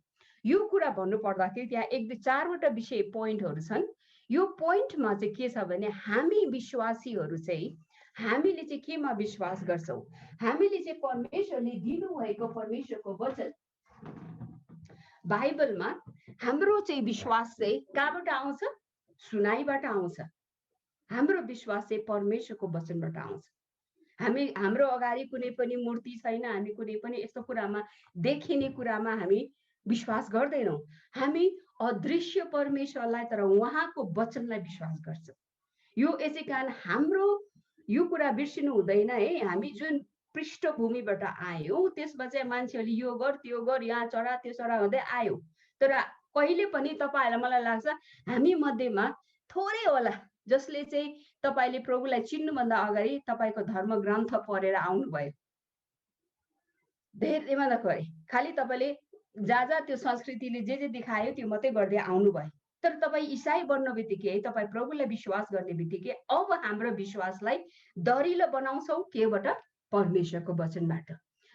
यो कुरा भन्नु पर्दाखेरि त्यहाँ 1-2-4वटा विषय पोइन्टहरू छन्। यो पोइन्टमा चाहिँ के छ भने हामी विश्वासीहरू चाहिँ हामीले चाहिँ केमा विश्वास गर्छौँ? हामीले चाहिँ परमेश्वरले दिनुभएको परमेश्वरको वचन बाइबलमा हाम्रो चाहिँ विश्वास चाहिँ कहाँबाट आउँछ? सुनाइबाट आउँछ। हाम्रो विश्वास चाहिँ परमेश्वरको वचनबाट आउँछ। हाम्रो अगाडि कुनै पनि मूर्ति छैन, हामी कुनै पनि यस्तो कुरामा देखिने कुरामा हामी विश्वास गर्दैनौँ। हामी अदृश्य परमेश्वरलाई तर उहाँको वचनलाई विश्वास गर्छौँ। यो यसै कारण हाम्रो यो कुरा बिर्सिनु हुँदैन है। हामी जुन पृष्ठभूमिबाट आयौँ त्यसमा चाहिँ मान्छेहरूले यो गर त्यो गर, यहाँ चढा त्यो चढा हुँदै आयो। तर कहिले पनि तपाईँहरूलाई मलाई लाग्छ हामी मध्येमा थोरै होला जसले चाहिँ तपाईँले प्रभुलाई चिन्नुभन्दा अगाडि तपाईँको धर्म ग्रन्थ पढेर आउनुभयो। धेरैमा नखरे खालि तपाईँले जहाँ त्यो संस्कृतिले जे देखायो त्यो मात्रै गर्दै आउनुभयो। तर तपाईँ इसाई बन्ने बित्तिकै, तपाईँ प्रभुलाई विश्वास गर्ने बित्तिकै अब हाम्रो विश्वासलाई दरिलो बनाउँछौँ केबाट? परमेश्वरको वचनबाट।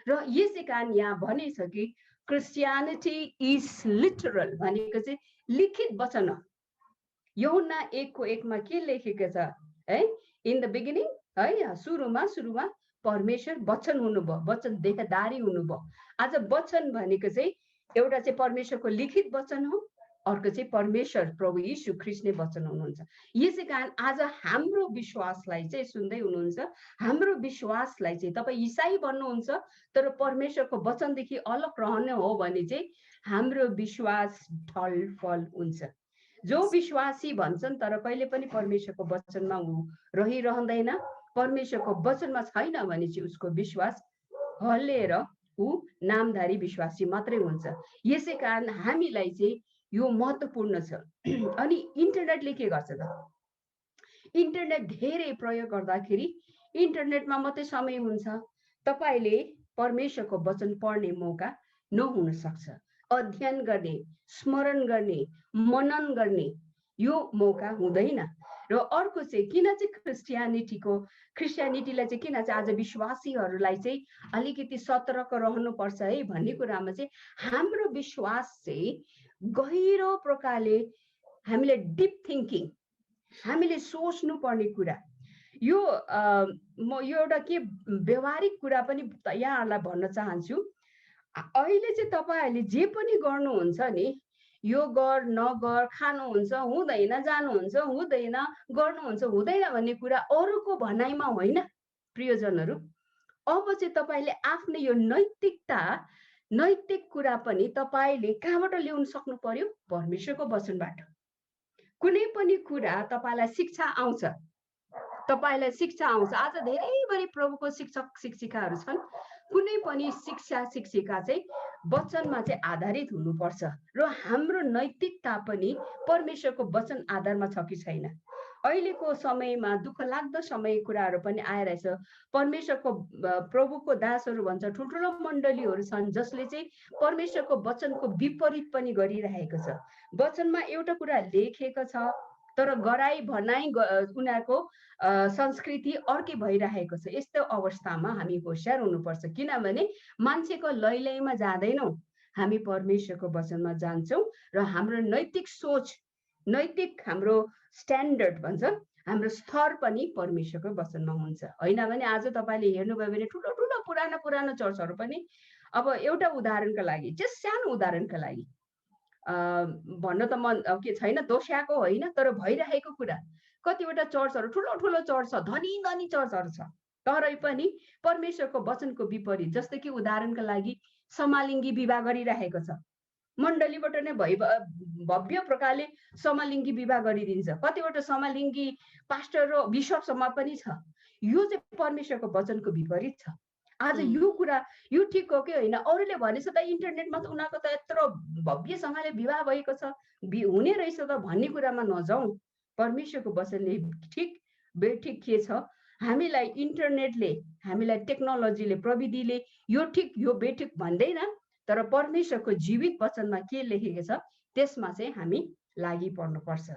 र यसै कारण यहाँ भनेछ कि क्रिस्चियनिटी इज लिटरल भनेको चाहिँ लिखित वचन हो। यूहन्ना 1:1 के लेखेको छ है? इन द बिगिनिङ है, सुरुमा परमेश्वर वचन हुनुभयो, वचन देहधारी हुनुभयो। आज वचन भनेको चाहिँ एउटा चाहिँ परमेश्वरको लिखित वचन हो, अर्को चाहिँ परमेश्वर प्रभु यीशु ख्रीष्ट नै वचन हुनुहुन्छ। यसै कारण आज हाम्रो विश्वासलाई चाहिँ सुन्दै हुनुहुन्छ, हाम्रो विश्वासलाई चाहिँ तपाईँ इसाई बन्नुहुन्छ तर परमेश्वरको वचनदेखि अलग रहने हो भने चाहिँ हाम्रो विश्वास ढलफल हुन्छ। जो विश्वासी भन्छन् तर कहिले पनि परमेश्वरको वचनमा रहिरहँदैन, परमेश्वरको वचनमा छैन भने चाहिँ उसको विश्वास हल्लिएर ऊ नामधारी विश्वासी मात्रै हुन्छ। यसै कारण हामीलाई चाहिँ यो महत्त्वपूर्ण छ। अनि इन्टरनेटले के गर्छ त? इन्टरनेट धेरै प्रयोग गर्दाखेरि इन्टरनेटमा मात्रै समय हुन्छ, तपाईँले परमेश्वरको वचन पढ्ने मौका नहुन सक्छ। अध्ययन गर्ने, स्मरण गर्ने, मनन गर्ने यो मौका हुँदैन। र अर्को चाहिँ किन चाहिँ क्रिस्चियनिटीलाई चाहिँ किन चाहिँ आज विश्वासीहरूलाई चाहिँ अलिकति सतर्क रहनुपर्छ है भन्ने कुरामा चाहिँ हाम्रो विश्वास चाहिँ गहिरो प्रकारले हामीले डिप थिङ्किङ, हामीले सोच्नु पर्ने कुरा। यो म यो एउटा के व्यवहारिक कुरा पनि यहाँहरूलाई भन्न चाहन्छु। अहिले चाहिँ तपाईँहरूले जे पनि गर्नुहुन्छ नि, यो गर नगर, खानुहुन्छ हुँदैन, जानुहुन्छ हुँदैन, गर्नुहुन्छ हुँदैन भन्ने कुरा अरूको भनाइमा होइन प्रियजनहरू। अब चाहिँ तपाईँले आफ्नो यो नैतिक कुरा पनि तपाईँले कहाँबाट ल्याउन सक्नु पर्यो? परमेश्वरको वचनबाट। कुनै पनि कुरा तपाईँलाई शिक्षा आउँछ, आज धेरैभरि प्रभुको शिक्षक शिक्षिकाहरू छन्। कुनै पनि शिक्षिका चाहिँ वचनमा चाहिँ आधारित हुनुपर्छ र हाम्रो नैतिकता पनि परमेश्वरको वचन आधारमा छ कि छैन। अहिलेको समयमा दुःख लाग्दो समय कुराहरू पनि आइरहेछ। परमेश्वरको प्रभुको दासहरू भन्छ, ठुल्ठुलो मण्डलीहरू छन् जसले चाहिँ परमेश्वरको वचनको विपरीत पनि गरिरहेको छ। वचनमा एउटा कुरा लेखेको छ तर गराई भनाइ उनीहरूको संस्कृति अर्कै भइरहेको छ। यस्तो अवस्थामा हामी होसियार हुनुपर्छ, किनभने मान्छेको लैलैमा जाँदैनौँ, हामी परमेश्वरको वचनमा जान्छौँ र हाम्रो नैतिक सोच, नैतिक हाम्रो स्ट्यान्डर्ड भन्छ, हाम्रो स्तर पनि परमेश्वरको वचनमा हुन्छ। होइन भने आज तपाईँले हेर्नुभयो भने ठुलो पुरानो चर्चहरू पनि, अब एउटा उदाहरणका लागि, जस्ट सानो उदाहरणका लागि भन्न त मन के छैन, दोस्याएको होइन, तर भइरहेको कुरा कतिवटा चर्चहरू ठुलो चर्च छ, धनी चर्चहरू छ, तरै पनि परमेश्वरको वचनको विपरीत। जस्तै कि उदाहरणका लागि समालिङ्गी विवाह गरिरहेको छ, मण्डलीबाट नै भव्य प्रकारले समलिङ्गी विवाह गरिदिन्छ। कतिवटा समलिङ्गी पास्टर र बिशपसम्म पनि छ। यो चाहिँ परमेश्वरको वचनको विपरीत छ। आज यो कुरा यो ठिक हो कि होइन? अरूले भनेछ त इन्टरनेटमा त उनीहरूको त यत्रो भव्यसँगले विवाह भएको छ, हुने रहेछ त भन्ने कुरामा नजाउँ। परमेश्वरको वचनले ठिक बेठिक के छ, हामीलाई इन्टरनेटले, हामीलाई टेक्नोलोजीले, प्रविधिले यो ठिक यो बेठिक भन्दैन, तर परमेश्वरको जीवित वचनमा के लेखेको छ त्यसमा चाहिँ हामी लागि पर्नुपर्छ।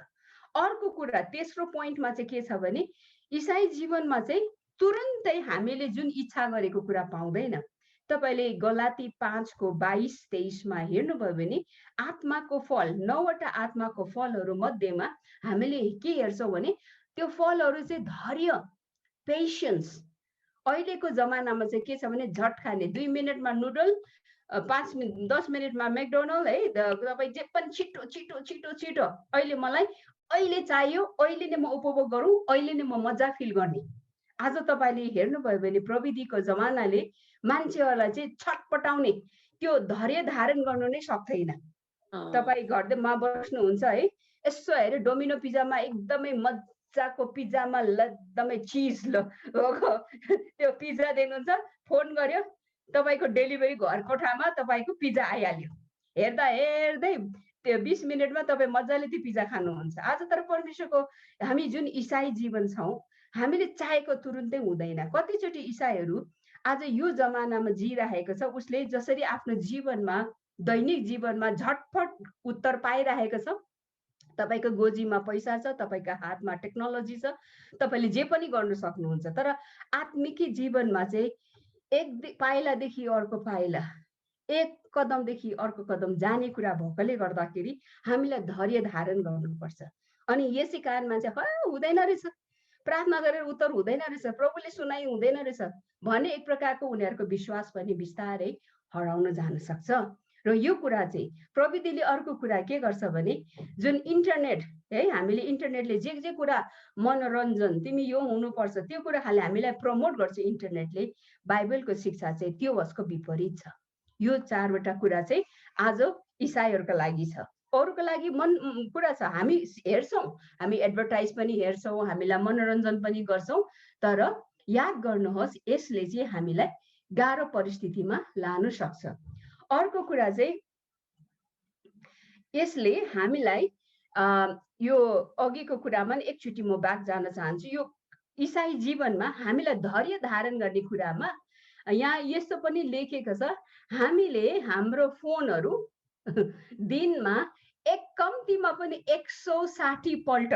अर्को कुरा तेस्रो पोइन्टमा चाहिँ के छ भने इसाई जीवनमा चाहिँ तुरुन्तै हामीले जुन इच्छा गरेको कुरा पाउँदैन। तपाईले गलाती 5:22-23 हेर्नुभयो भने आत्माको फल 9वटा आत्माको फलहरू मध्येमा हामीले के हेर्छौँ भने त्यो फलहरू चाहिँ धैर्य, पेशेन्स। अहिलेको जमानामा चाहिँ के छ भने झट खाने, 2 मिनटमा नुडल, 10 मिनटमा मैकडोनल्ड है, तपाईँ जे पनि छिटो छिटो छिटो छिटो, अहिले मलाई अहिले चाहियो, अहिले नै म उपभोग गरौँ, अहिले नै म मजा फिल गर्ने। आज तपाईँले हेर्नुभयो भने प्रविधिको जमानाले मान्छेहरूलाई चाहिँ छटपटाउने, त्यो धैर्य धारण गर्नु नै सक्दैन। तपाईँ घरमा बस्नुहुन्छ है, यसो हेरे डोमिनो पिज्जामा एकदमै मजाको पिज्जामा एकदमै चिज त्यो पिज्जा दिनुहुन्छ, फोन गर्यो, तपाईँको डेलिभरी घर कोठामा तपाईँको पिज्जा आइहाल्यो। हेर्दा हेर्दै त्यो 20 मिनटमा तपाईँ मजाले त्यो पिज्जा खानुहुन्छ। आज तर परमेश्वरको हामी जुन इसाई जीवन छौँ, हामीले चाहेको तुरुन्तै हुँदैन। कतिचोटि इसाईहरू आज यो जमानामा जिइरहेको छ, उसले जसरी आफ्नो जीवनमा दैनिक जीवनमा झटपट उत्तर पाइरहेको छ। तपाईको गोजीमा पैसा छ, तपाईको हातमा टेक्नोलोजी छ, तपाईले जे पनि गर्न सक्नुहुन्छ। तर आत्मिकी जीवनमा चाहिँ एक पाइलादेखि अर्को पाइला, एक कदमदेखि अर्को कदम जाने कुरा भएकोले गर्दाखेरि हामीलाई धैर्य धारण गर्नुपर्छ। अनि यसै कारणमा चाहिँ हुँदैन रहेछ, प्रार्थना गरेर उत्तर हुँदैन रहेछ, प्रभुले सुनाइ हुँदैन रहेछ भने एक प्रकारको उनीहरूको विश्वास पनि बिस्तारै हराउन जान सक्छ। र यो कुरा चाहिँ प्रविधिले अर्को कुरा के गर्छ भने जुन इन्टरनेट है, हामीले इन्टरनेटले जे जे कुरा मनोरञ्जन तिमी यो हुनुपर्छ त्यो कुरा हामीलाई प्रमोट गर्छ इन्टरनेटले, बाइबलको शिक्षा चाहिँ त्यो उसको विपरीत छ। यो 4वटा कुरा चाहिँ आज इसाईहरूका लागि छ। अरूको लागि कुरा छ, हामी हेर्छौँ, हामी एडभर्टाइज पनि हेर्छौँ, हामीलाई मनोरञ्जन पनि गर्छौँ, तर याद गर्नुहोस् यसले चाहिँ हामीलाई गाह्रो परिस्थितिमा लानु सक्छ। अर्को कुरा चाहिँ यसले हामीलाई यो अघिको कुरामा एकचोटि म ब्याक जान चाहन्छु। यो इसाई जीवनमा हामीलाई धैर्य धारण गर्ने कुरामा यहाँ यस्तो पनि लेखेको छ, हामीले हाम्रो फोनहरू दिनमा एक कम्तीमा पनि 160 पल्ट,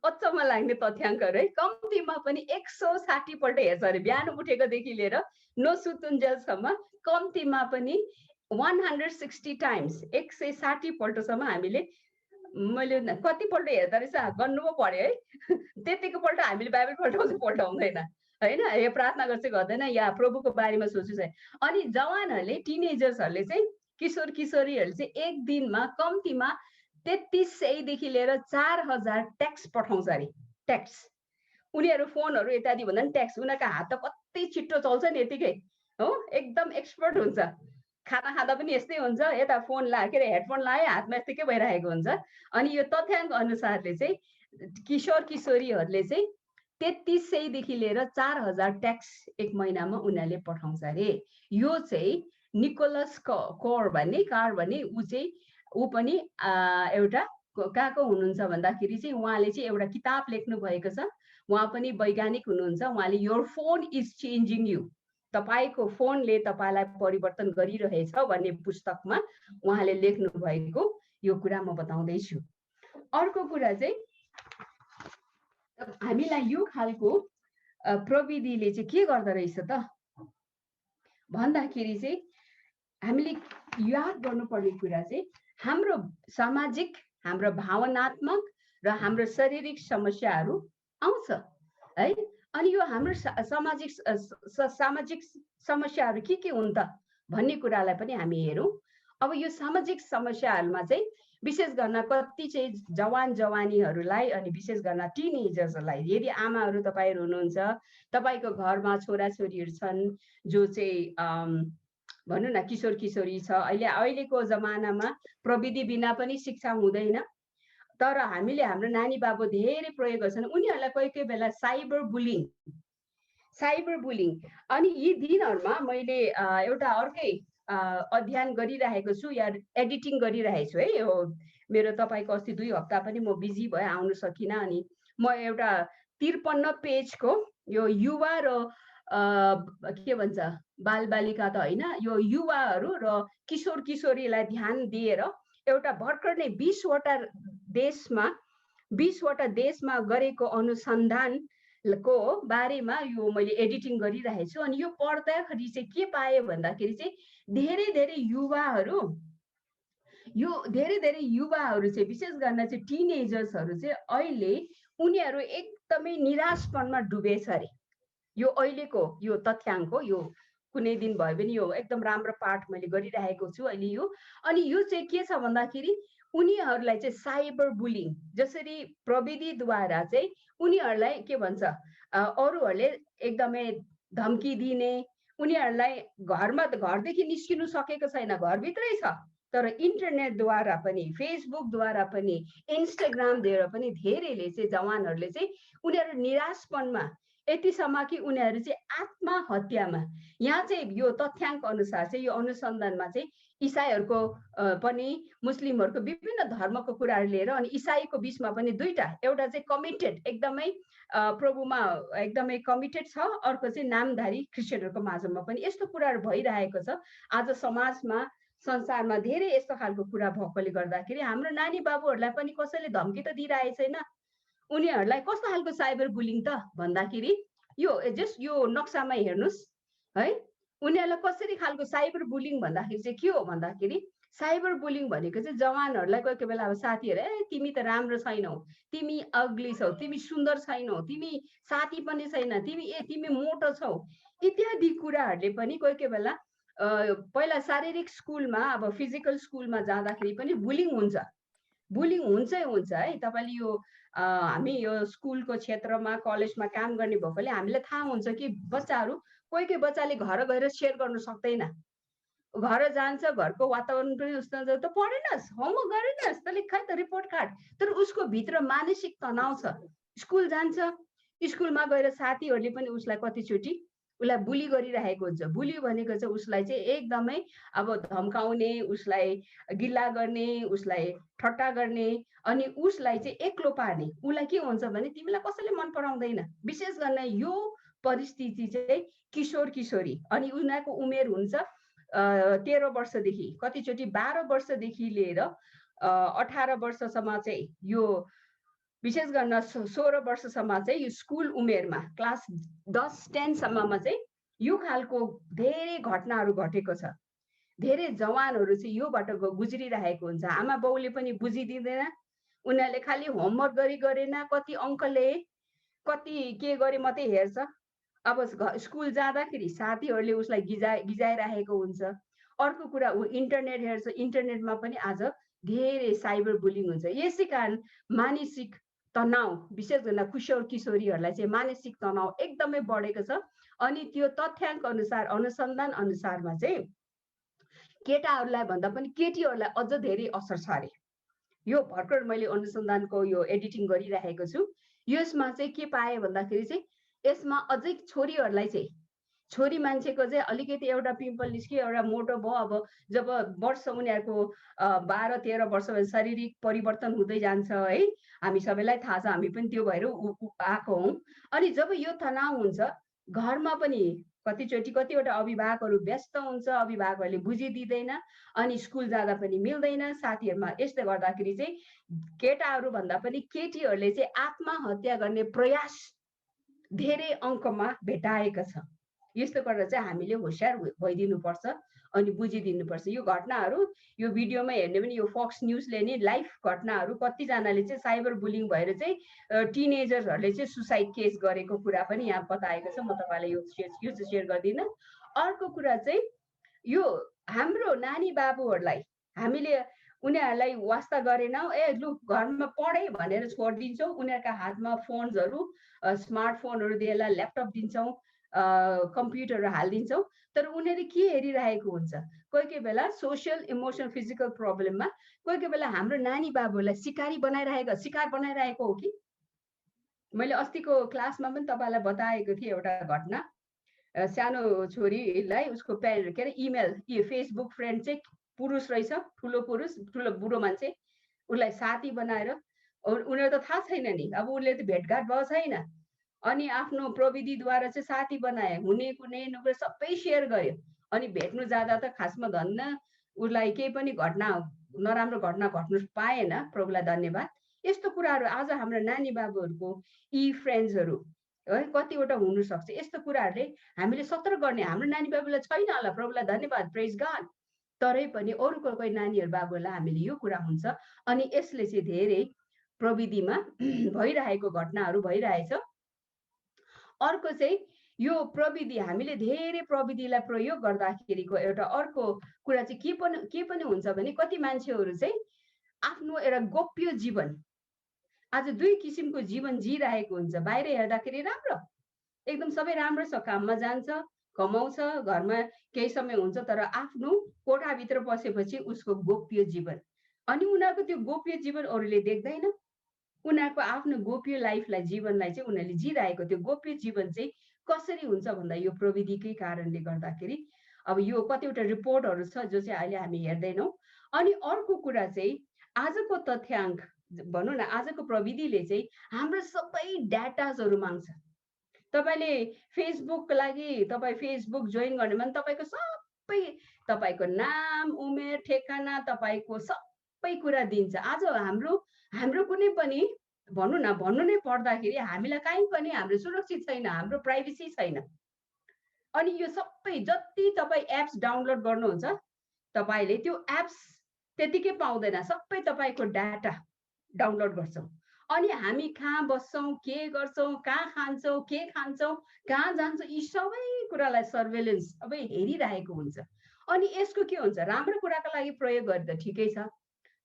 अचम्म लाग्ने तथ्याङ्कहरू है, कम्तीमा पनि 160 पल्ट हेर्छ अरे। बिहान उठेकोदेखि लिएर नसुतुन्जेलसम्म कम्तीमा पनि 160 टाइम्स, 160 पल्टसम्म हामीले, मैले कतिपल्ट हेर्दा रहेछ गर्नु पो पर्यो है, त्यतिको पल्ट हामीले बाइबल पल्टाउँदैन होइन, यो प्रार्थना गर्छ गर्दैन, या प्रभुको बारेमा सोच्छु चाहिँ। अनि जवानहरूले, टिनेजर्सहरूले चाहिँ, किशोर किशोरीहरूले चाहिँ एक दिनमा कम्तीमा 3300 लिएर 4000 टेक्स्ट पठाउँछ अरे। टेक्स्ट, उनीहरू फोनहरू इत्यादि भन्दा पनि टेक्स्ट, उनीहरूको हात त कति छिट्टो चल्छ नि यतिकै हो, एकदम एक्सपर्ट हुन्छ। खाना खाँदा पनि यस्तै हुन्छ, यता फोन के अरे हेडफोन लायो हातमा यस्तै भइरहेको हुन्छ। अनि यो तथ्याङ्क अनुसारले चाहिँ किशोर किशोरीहरूले चाहिँ 3300 लिएर 4000 टेक्स्ट एक महिनामा उनीहरूले पठाउँछ अरे। यो चाहिँ निकोलस कार भन्ने ऊ पनि एउटा कहाँको हुनुहुन्छ भन्दाखेरि चाहिँ उहाँले चाहिँ एउटा किताब लेख्नु भएको छ। उहाँ पनि वैज्ञानिक हुनुहुन्छ। उहाँले your phone is changing you, तपाईको फोनले तपाईलाई परिवर्तन गरिरहेछ भन्ने पुस्तकमा उहाँले लेख्नु भएको यो कुरा म बताउँदैछु। अर्को कुरा चाहिँ हामीलाई यो खालको प्रविधिले चाहिँ के गर्दो रहेछ त भन्दाखेरि चाहिँ हामीले याद गर्नुपर्ने कुरा चाहिँ हाम्रो सामाजिक, हाम्रो भावनात्मक र हाम्रो शारीरिक समस्याहरू आउँछ है। अनि यो हाम्रो सामाजिक समस्याहरू के हुन् त भन्ने कुरालाई पनि हामी हेरौँ। अब यो सामाजिक समस्याहरूमा चाहिँ विशेष गर्न कति चाहिँ जवानीहरूलाई अनि विशेष गर्न टिनेजर्सहरूलाई, यदि आमाहरू तपाईँहरू हुनुहुन्छ, तपाईँको घरमा छोराछोरीहरू छन् जो चाहिँ भनौँ न किशोर किशोरी छ। अहिलेको जमानामा प्रविधि बिना पनि शिक्षा हुँदैन, तर हामीले हाम्रो नानी बाबु धेरै प्रयोग गर्छन्। उनीहरूलाई कोही कोही बेला साइबर बुलिङ अनि यी दिनहरूमा मैले एउटा अर्कै अध्ययन गरिरहेको छु या एडिटिङ गरिरहेको छु है। यो मेरो तपाईँको अस्ति 2 हप्ता पनि म बिजी भए आउन सकिनँ। अनि म एउटा 53 पेजको यो युवा र के भन्छ बालबालिका त होइन, यो युवाहरू र किशोर किशोरीलाई ध्यान दिएर एउटा भर्खर नै 20 वटा देशमा गरेको अनुसन्धानको बारेमा यो मैले एडिटिङ गरिरहेको छु। अनि यो पढ्दाखेरि चाहिँ के पाएँ भन्दाखेरि चाहिँ धेरै युवाहरू चाहिँ विशेष गरेर चाहिँ टिनेजर्सहरू चाहिँ अहिले उनीहरू एकदमै निराशपनमा डुबेछ अरे। यो अहिलेको यो तथ्याङ्क हो। यो कुनै दिन भयो भने यो एकदम राम्रो पाठ मैले गरिरहेको छु अहिले यो। अनि यो चाहिँ के छ भन्दाखेरि उनीहरूलाई चाहिँ साइबर बुलिङ, जसरी प्रविधिद्वारा चाहिँ उनीहरूलाई के भन्छ अरूहरूले एकदमै धम्की दिने, उनीहरूलाई घरदेखि निस्किनु सकेको छैन, घरभित्रै छ, तर इन्टरनेटद्वारा पनि, फेसबुकद्वारा पनि, इन्स्टाग्रामद्वारा पनि धेरैले चाहिँ जवानहरूले चाहिँ उनीहरू निराशपनमा यतिसम्म कि उनीहरू चाहिँ आत्महत्यामा, यहाँ चाहिँ यो तथ्याङ्क अनुसार चाहिँ यो अनुसन्धानमा चाहिँ इसाईहरूको पनि मुस्लिमहरूको विभिन्न धर्मको कुराहरू लिएर अनि इसाईको बिचमा पनि दुईटा, एउटा चाहिँ कमिटेड एकदमै प्रभुमा एकदमै कमिटेड छ, अर्को चाहिँ नामधारी क्रिस्चियनहरूको माझमा पनि यस्तो कुराहरू भइरहेको छ। आज समाजमा संसारमा धेरै यस्तो खालको कुरा भएकोले गर्दाखेरि हाम्रो नानी बाबुहरूलाई पनि कसैले धम्की त दिइरहेको छैन। उनीहरूलाई कस्तो खालको साइबर बुलिङ त भन्दाखेरि यो जस्ट यो नक्सामा हेर्नुहोस् है, उनीहरूलाई कसरी खालको साइबर बुलिङ भन्दाखेरि चाहिँ के हो भन्दाखेरि साइबर बुलिङ भनेको चाहिँ जवानहरूलाई कोही कोही बेला अब साथीहरू तिमी त राम्रो छैनौ, तिमी अग्ली छौ, तिमी सुन्दर छैनौ, तिमी साथी पनि छैन, तिमी मोटो छौ इत्यादि कुराहरूले पनि कोही कोही बेला पहिला शारीरिक स्कुलमा अब फिजिकल स्कुलमा जाँदाखेरि पनि बुलिङ हुन्छ है। तपाईँले यो हामी यो स्कुलको क्षेत्रमा कलेजमा काम गर्ने भएकोले हामीलाई थाहा हुन्छ कि बच्चाहरू कोही बच्चाले घर गएर सेयर गर्न सक्दैन, घर जान्छ, घरको वातावरण पनि उस्तो त पढेनस्, होमवर्क गरेनस्, तैँले खै त रिपोर्ट कार्ड, तर उसको भित्र मानसिक तनाव छ। स्कुल जान्छ, स्कुलमा गएर साथीहरूले पनि उसलाई कतिचोटि उसलाई बुली गरिरहेको हुन्छ। बुली भनेको चाहिँ उसलाई चाहिँ एकदमै अब धम्काउने, उसलाई गिल्ला गर्ने, उसलाई ठट्टा गर्ने अनि उसलाई चाहिँ एक्लो पार्ने। उसलाई के हुन्छ भने तिमीलाई कसैले मन पराउँदैन। विशेष गरेर यो परिस्थिति चाहिँ किशोर किशोरी अनि उनीहरूको उमेर हुन्छ 13 वर्षदेखि कतिचोटि 12 वर्षदेखि लिएर 18 वर्षसम्म चाहिँ यो विशेष गरेर 16 वर्षसम्म चाहिँ यो स्कुल उमेरमा क्लास 10-10 सम्ममा चाहिँ यो खालको धेरै घटनाहरू घटेको छ। धेरै जवानहरू चाहिँ योबाट गुज्रिरहेको हुन्छ। आमा बाउले पनि बुझिदिँदैन, उनीहरूले खालि होमवर्क गरेन, कति अङ्कले कति के गरे मात्रै हेर्छ। अब स्कुल जाँदाखेरि साथीहरूले उसलाई गिजाइरहेको हुन्छ। अर्को कुरा ऊ इन्टरनेट हेर्छ, इन्टरनेटमा पनि आज धेरै साइबर बुलिङ हुन्छ। यसै कारण मानसिक तनाव विशेष गरेर किशोर किशोरीहरूलाई चाहिँ मानसिक तनाव एकदमै बढेको छ। अनि त्यो तथ्याङ्क अनुसार अनुसन्धान अनुसारमा चाहिँ केटाहरूलाई भन्दा पनि केटीहरूलाई अझ धेरै असर छ अरे। यो भर्खर मैले अनुसन्धानको यो एडिटिङ गरिरहेको छु। यसमा चाहिँ के पाएँ भन्दाखेरि चाहिँ यसमा अझै छोरीहरूलाई चाहिँ छोरी मान्छेको चाहिँ अलिकति एउटा पिम्पल निस्क्यो, एउटा मोटो भयो। अब जब वर्ष उनीहरूको 12-13 वर्ष शारीरिक परिवर्तन हुँदै जान्छ है, हामी सबैलाई थाहा छ, हामी पनि त्यो भएर आएको हौँ। अनि जब यो तनाव हुन्छ घरमा पनि कतिचोटि कतिवटा अभिभावकहरू व्यस्त हुन्छ, अभिभावकहरूले बुझिदिँदैन अनि स्कुल जाँदा पनि मिल्दैन साथीहरूमा। यसले गर्दाखेरि चाहिँ केटाहरू भन्दा पनि केटीहरूले चाहिँ आत्महत्या गर्ने प्रयास धेरै अङ्कमा भेटाएको छ। यस्तो गरेर चाहिँ हामीले होसियार भइदिनुपर्छ अनि बुझिदिनुपर्छ। यो घटनाहरू यो भिडियोमा हेर्ने पनि यो फक्स न्युजले नि लाइभ घटनाहरू कतिजनाले चाहिँ साइबर बुलिङ भएर चाहिँ टिनेजर्सहरूले चाहिँ सुसाइड केस गरेको कुरा पनि यहाँ बताएको छ। म तपाईँलाई यो चाहिँ सेयर गर्दिनँ। अर्को कुरा चाहिँ यो हाम्रो नानी बाबुहरूलाई हामीले उनीहरूलाई वास्ता गरेनौँ, लु घरमा पढे भनेर छोडिदिन्छौँ। उनीहरूका हातमा फोन्सहरू स्मार्टफोनहरू दिएर ल्यापटप दिन्छौँ कम्प्युटरहरू हालिदिन्छौँ, तर उनीहरूले के हेरिरहेको हुन्छ, कोही कोही बेला सोसियल इमोसनल फिजिकल प्रब्लममा कोही कोही बेला हाम्रो नानी बाबुहरूलाई शिकार बनाइरहेको हो कि। मैले अस्तिको क्लासमा पनि तपाईँलाई बताएको थिएँ एउटा घटना। सानो छोरीलाई उसको के अरे इमेल फेसबुक फ्रेन्ड चाहिँ पुरुष रहेछ, ठुलो बुढो मान्छे, उसलाई साथी बनाएर उनीहरू त थाहा छैन नि, अब उसले त भेटघाट भएको छैन, अनि आफ्नो प्रविधिद्वारा चाहिँ साथी बनाए, हुने कुनै नुकुर सबै सेयर गर्यो, अनि भेट्नु जाँदा त खासमा धन्न उसलाई केही पनि नराम्रो घटना घट्नु पाएन, प्रभुलाई धन्यवाद। यस्तो कुराहरू आज हाम्रो नानी बाबुहरूको फ्रेन्ड्सहरू है कतिवटा हुनसक्छ। यस्तो कुराहरूले हामीले सतर्क गर्ने, हाम्रो नानी बाबुलाई छैन होला, प्रभुलाई धन्यवाद, प्रेज गॉड, तरै पनि अरूको कोही नानीहरू बाबुलाई हामीले यो कुरा हुन्छ। अनि यसले चाहिँ धेरै प्रविधिमा भइरहेको घटनाहरू भइरहेछ। अर्को चाहिँ यो प्रविधि, हामीले धेरै प्रविधिलाई प्रयोग गर्दाखेरिको एउटा अर्को कुरा चाहिँ के पनि हुन्छ भने कति मान्छेहरू चाहिँ आफ्नो एउटा गोप्य जीवन, आज दुई किसिमको जीवन जिरहेको हुन्छ। बाहिर हेर्दाखेरि राम्रो, एकदम सबै राम्रो छ, काममा जान्छ, कमाउँछ, घरमा केही समय हुन्छ, तर आफ्नो कोठाभित्र बसेपछि उसको गोप्य जीवन, अनि उनीहरूको त्यो गोप्य जीवन अरूले देख्दैन। उनीहरूको आफ्नो गोप्य लाइफलाई, जीवनलाई चाहिँ उनीहरूले जिरहेको त्यो गोप्य जीवन चाहिँ कसरी हुन्छ भन्दा यो प्रविधिकै कारणले गर्दाखेरि। अब यो कतिवटा रिपोर्टहरू छ जो चाहिँ अहिले हामी हेर्दैनौँ। अनि अर्को कुरा चाहिँ आजको तथ्याङ्क भनौँ न, आजको प्रविधिले चाहिँ हाम्रो सबै डाटाजहरू माग्छ। तपाईँले फेसबुकको लागि तपाईँ फेसबुक जोइन गर्ने भने तपाईँको सबै, तपाईँको नाम, उमेर, ठेगाना, तपाईँको सबै कुरा दिन्छ। आज हाम्रो कुनै पनि भन्नु नै पर्दाखेरि हामीलाई कहीँ पनि हाम्रो सुरक्षित छैन, हाम्रो प्राइभेसी छैन। अनि यो सबै जति तपाईँ एप्स डाउनलोड गर्नुहुन्छ, तपाईँले त्यो एप्स त्यतिकै पाउँदैन, सबै तपाईँको डाटा डाउनलोड गर्छौँ। अनि हामी कहाँ बस्छौँ, के गर्छौँ, कहाँ खान्छौँ, के खान्छौँ, कहाँ जान्छौँ, यी सबै कुरालाई सर्वेलेन्स अब हेरिरहेको हुन्छ। अनि यसको के हुन्छ, राम्रो कुराको लागि प्रयोग गर्दा ठिकै छ,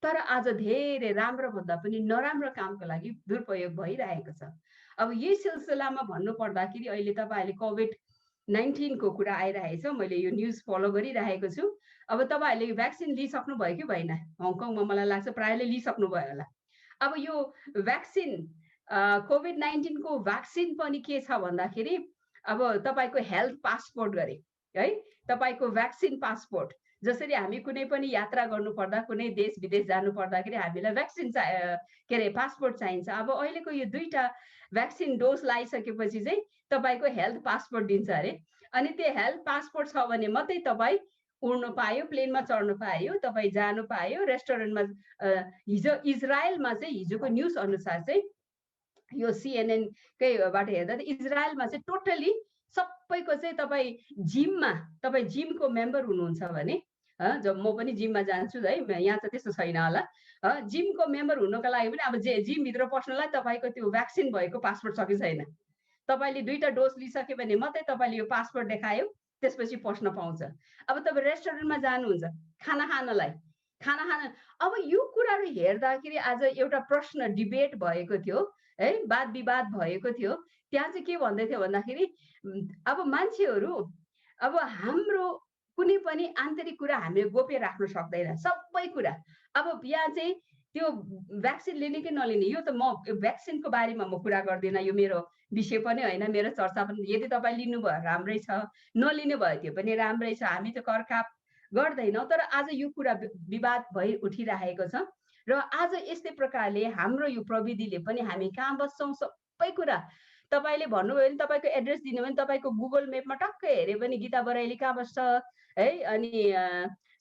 तर आज धेरै राम्रो भन्दा पनि नराम्रो कामको लागि दुरुपयोग भइरहेको छ। अब यही सिलसिलामा भन्नु पर्दाखेरि अहिले तपाईँहरूले कोभिड-19 को कुरा आइरहेछ, मैले यो न्युज फलो गरिरहेको छु। अब तपाईँहरूले भ्याक्सिन लिइसक्नु भयो कि भएन? हङकङमा मलाई लाग्छ प्रायःले लिइसक्नु भयो होला। अब यो भ्याक्सिन कोभिड-19 को भ्याक्सिन पनि के छ भन्दाखेरि अब तपाईँको हेल्थ पासपोर्ट गरे है, तपाईँको भ्याक्सिन पासपोर्ट, जसरी हामी कुनै पनि यात्रा गर्नु पर्दा, कुनै देश विदेश जानु पर्दाखेरि हामीलाई भ्याक्सिन के अरे पासपोर्ट चाहिन्छ। अब अहिलेको यो 2टा भ्याक्सिन डोज लगाइसकेपछि चाहिँ तपाईँको हेल्थ पासपोर्ट दिन्छ अरे, अनि त्यो हेल्थ पासपोर्ट छ भने मात्रै तपाईँ उड्नु पायो, प्लेनमा चढ्नु पायो, तपाईँ जानु पायो, रेस्टुरेन्टमा। हिजो इजरायलमा चाहिँ हिजोको न्युज अनुसार चाहिँ यो CNN कैबाट हेर्दा इजरायलमा चाहिँ टोटली सबैको चाहिँ तपाईँ जिमको मेम्बर हुनुहुन्छ भने, जब म पनि जिममा जान्छु है, यहाँ त त्यस्तो छैन होला, जिमको मेम्बर हुनुको लागि पनि अब जिमभित्र पस्नलाई तपाईँको त्यो भ्याक्सिन भएको पासपोर्ट छ कि छैन, तपाईँले 2टा डोज लिइसक्यो भने मात्रै तपाईँले यो पासपोर्ट देखायो, त्यसपछि पस्न पाउँछ। अब तपाईँ रेस्टुरेन्टमा जानुहुन्छ खाना खान, अब यो कुराहरू हेर्दाखेरि आज एउटा प्रश्न डिबेट भएको थियो है, वाद विवाद भएको थियो। त्यहाँ चाहिँ के भन्दै थियो भन्दाखेरि अब मान्छेहरू, अब हाम्रो कुनै पनि आन्तरिक कुरा हामीले गोप्य राख्न सक्दैन, सबै कुरा। अब यहाँ चाहिँ त्यो भ्याक्सिन लिने कि नलिने, यो त म भ्याक्सिनको बारेमा म कुरा गर्दिनँ, यो मेरो विषय पनि होइन, मेरो चर्चा पनि। यदि तपाईँ लिनुभयो राम्रै छ, नलिनु भयो त्यो पनि राम्रै छ, हामी त करकाप गर्दैनौँ। तर आज यो कुरा विवाद भइ उठिरहेको छ, र आज यस्तै प्रकारले हाम्रो यो प्रविधिले पनि हामी कहाँ बस्छौँ सबै कुरा तपाईँले भन्नुभयो भने, तपाईँको एड्रेस दिनु भने तपाईँको गुगल मेपमा टक्कै हेऱ्यो भने गीता बराइली कहाँ बस्छ है, अनि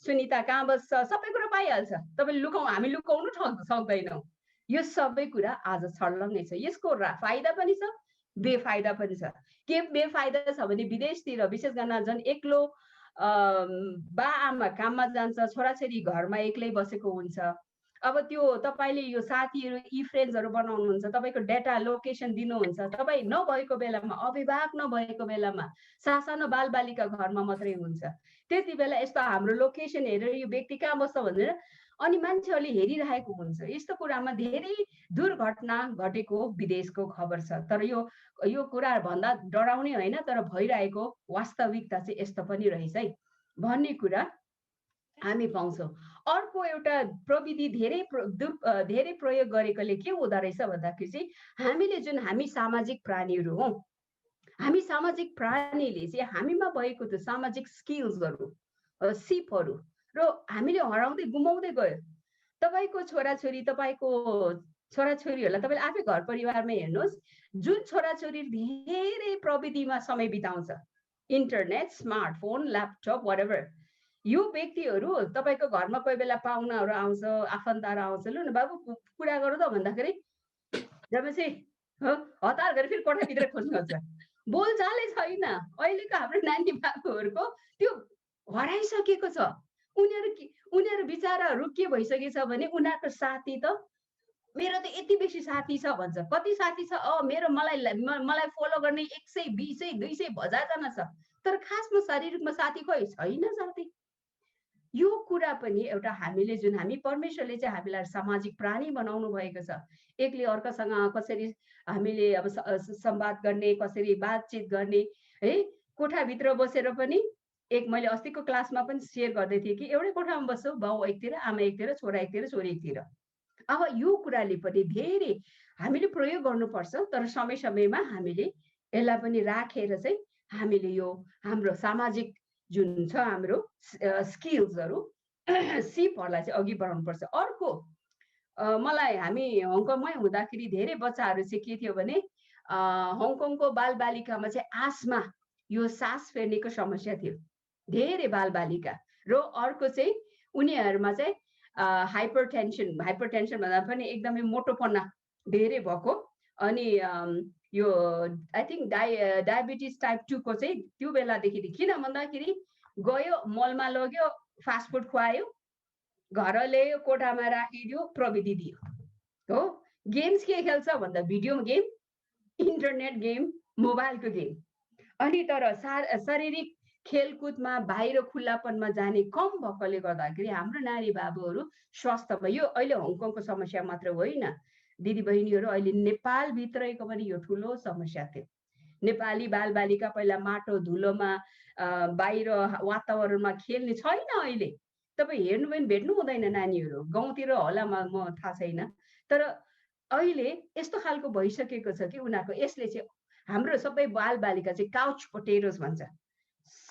सुनिता कहाँ बस्छ, सबै कुरा पाइहाल्छ। तपाईँले हामी लुकाउनु सक्दैनौँ। यो सबै कुरा आज छर्लङ्गै छ। यसको फाइदा पनि छ, बेफाइदा पनि छ। के बेफाइदा छ भने विदेशतिर विशेष गरेर झन् एक्लो बा आमा काममा जान्छ, छोराछोरी घरमा एक्लै बसेको हुन्छ। अब त्यो तपाईँले यो साथीहरू फ्रेन्ड्सहरू बनाउनुहुन्छ, तपाईँको डेटा लोकेसन दिनुहुन्छ, तपाईँ नभएको बेलामा, अभिभावक नभएको बेलामा, सानो बालबालिका घरमा मात्रै हुन्छ, त्यति बेला यस्तो हाम्रो लोकेसन हेरेर यो व्यक्ति कहाँ बस्छ भनेर अनि मान्छेहरूले हेरिरहेको हुन्छ। यस्तो कुरामा धेरै दुर्घटना घटेको विदेशको खबर छ। तर यो कुरा भन्दा डराउने होइन, तर भइरहेको वास्तविकता चाहिँ यस्तो पनि रहेछ है भन्ने कुरा हामी पाउँछौँ। अर्को एउटा प्रविधि धेरै प्रयोग गरेकोले के हुँदो रहेछ भन्दाखेरि चाहिँ हामी सामाजिक प्राणीहरू हौँ। हामी सामाजिक प्राणीले चाहिँ हामीमा भएको त्यो सामाजिक स्किल्सहरू, सिपहरू र हामीले हराउँदै गुमाउँदै गयो। तपाईँको छोराछोरी, तपाईँको छोराछोरीहरूलाई तपाईँले आफै घर परिवारमा हेर्नुहोस्, जुन छोराछोरी धेरै प्रविधिमा समय बिताउँछ, इन्टरनेट, स्मार्टफोन, ल्यापटप, whatever, यो व्यक्तिहरू तपाईँको घरमा कोही बेला पाहुनाहरू आउँछ, आफन्तहरू आउँछ, लु न बाबु कुरा गरौँ त भन्दाखेरि जबपछि हतार गरी फेरि कोठाभित्र खोज्नुहुन्छ। बोलचालै छैन। अहिलेको हाम्रो नानी बाबुहरूको त्यो हराइसकेको छ। उनीहरू बिचाराहरू के भइसकेछ भने उनीहरूको साथी त मेरो त यति बेसी साथी छ भन्छ। कति साथी छ? मलाई फलो गर्ने 100, 200, 200 हजारजना छ। तर खासमा शारीरिकमा साथी खोइ छैन साथी। यो कुरा पनि एउटा हामी परमेश्वरले चाहिँ हामीलाई सामाजिक प्राणी बनाउनु भएको छ। एकले अर्कासँग कसरी हामीले अब संवाद गर्ने, कसरी बातचित गर्ने है। कोठाभित्र बसेर पनि मैले अस्तिको क्लासमा पनि सेयर गर्दै थिएँ कि एउटै कोठामा बस्छौँ, बाउ एकतिर, आमा एकतिर, छोरा एकतिर, छोरी एकतिर। अब यो कुराले पनि धेरै हामीले प्रयोग गर्नुपर्छ। तर समय समयमा हामीले यसलाई पनि राखेर चाहिँ हामीले यो हाम्रो सामाजिक जुन छ हाम्रो स्किल्सहरू, सिपहरूलाई चाहिँ अघि बढाउनुपर्छ। अर्को मलाई हामी हङकङमै हुँदाखेरि धेरै बच्चाहरू चाहिँ के थियो भने हङकङको बालबालिकामा चाहिँ आस्मा, यो सास फेर्नेको समस्या थियो धेरै बालबालिका। र अर्को चाहिँ उनीहरूमा चाहिँ हाइपरटेन्सन भन्दा पनि एकदमै मोटोपना धेरै भएको। अनि यो आई थिङ्क डायबिटिज टाइप 2 को चाहिँ त्यो बेलादेखि, किन भन्दाखेरि गयो मलमा लग्यो, फास्ट फुड खुवायो, घर ल्यायो, कोठामा राखिदियो, प्रविधि दियो हो। गेम्स के खेल्छ भन्दा भिडियो गेम, इन्टरनेट गेम, मोबाइलको गेम। अनि तर शारीरिक खेलकुदमा बाहिर खुल्लापनमा जाने कम भएकोले गर्दाखेरि हाम्रो नारी बाबुहरू स्वास्थ्यमा, यो अहिले हङकङको समस्या मात्र होइन दिदीबहिनीहरू, अहिले नेपालभित्रैको पनि यो ठुलो समस्या थियो। नेपाली बालबालिका पहिला माटो धुलोमा बाहिर वातावरणमा खेल्ने छैन। अहिले तपाईँ हेर्नु पनि भेट्नु हुँदैन नानीहरू, गाउँतिर होला म थाहा छैन। तर अहिले यस्तो खालको भइसकेको छ कि उनीहरूको यसले चाहिँ हाम्रो सबै बालबालिका चाहिँ काउच पोटेटोज भन्छ।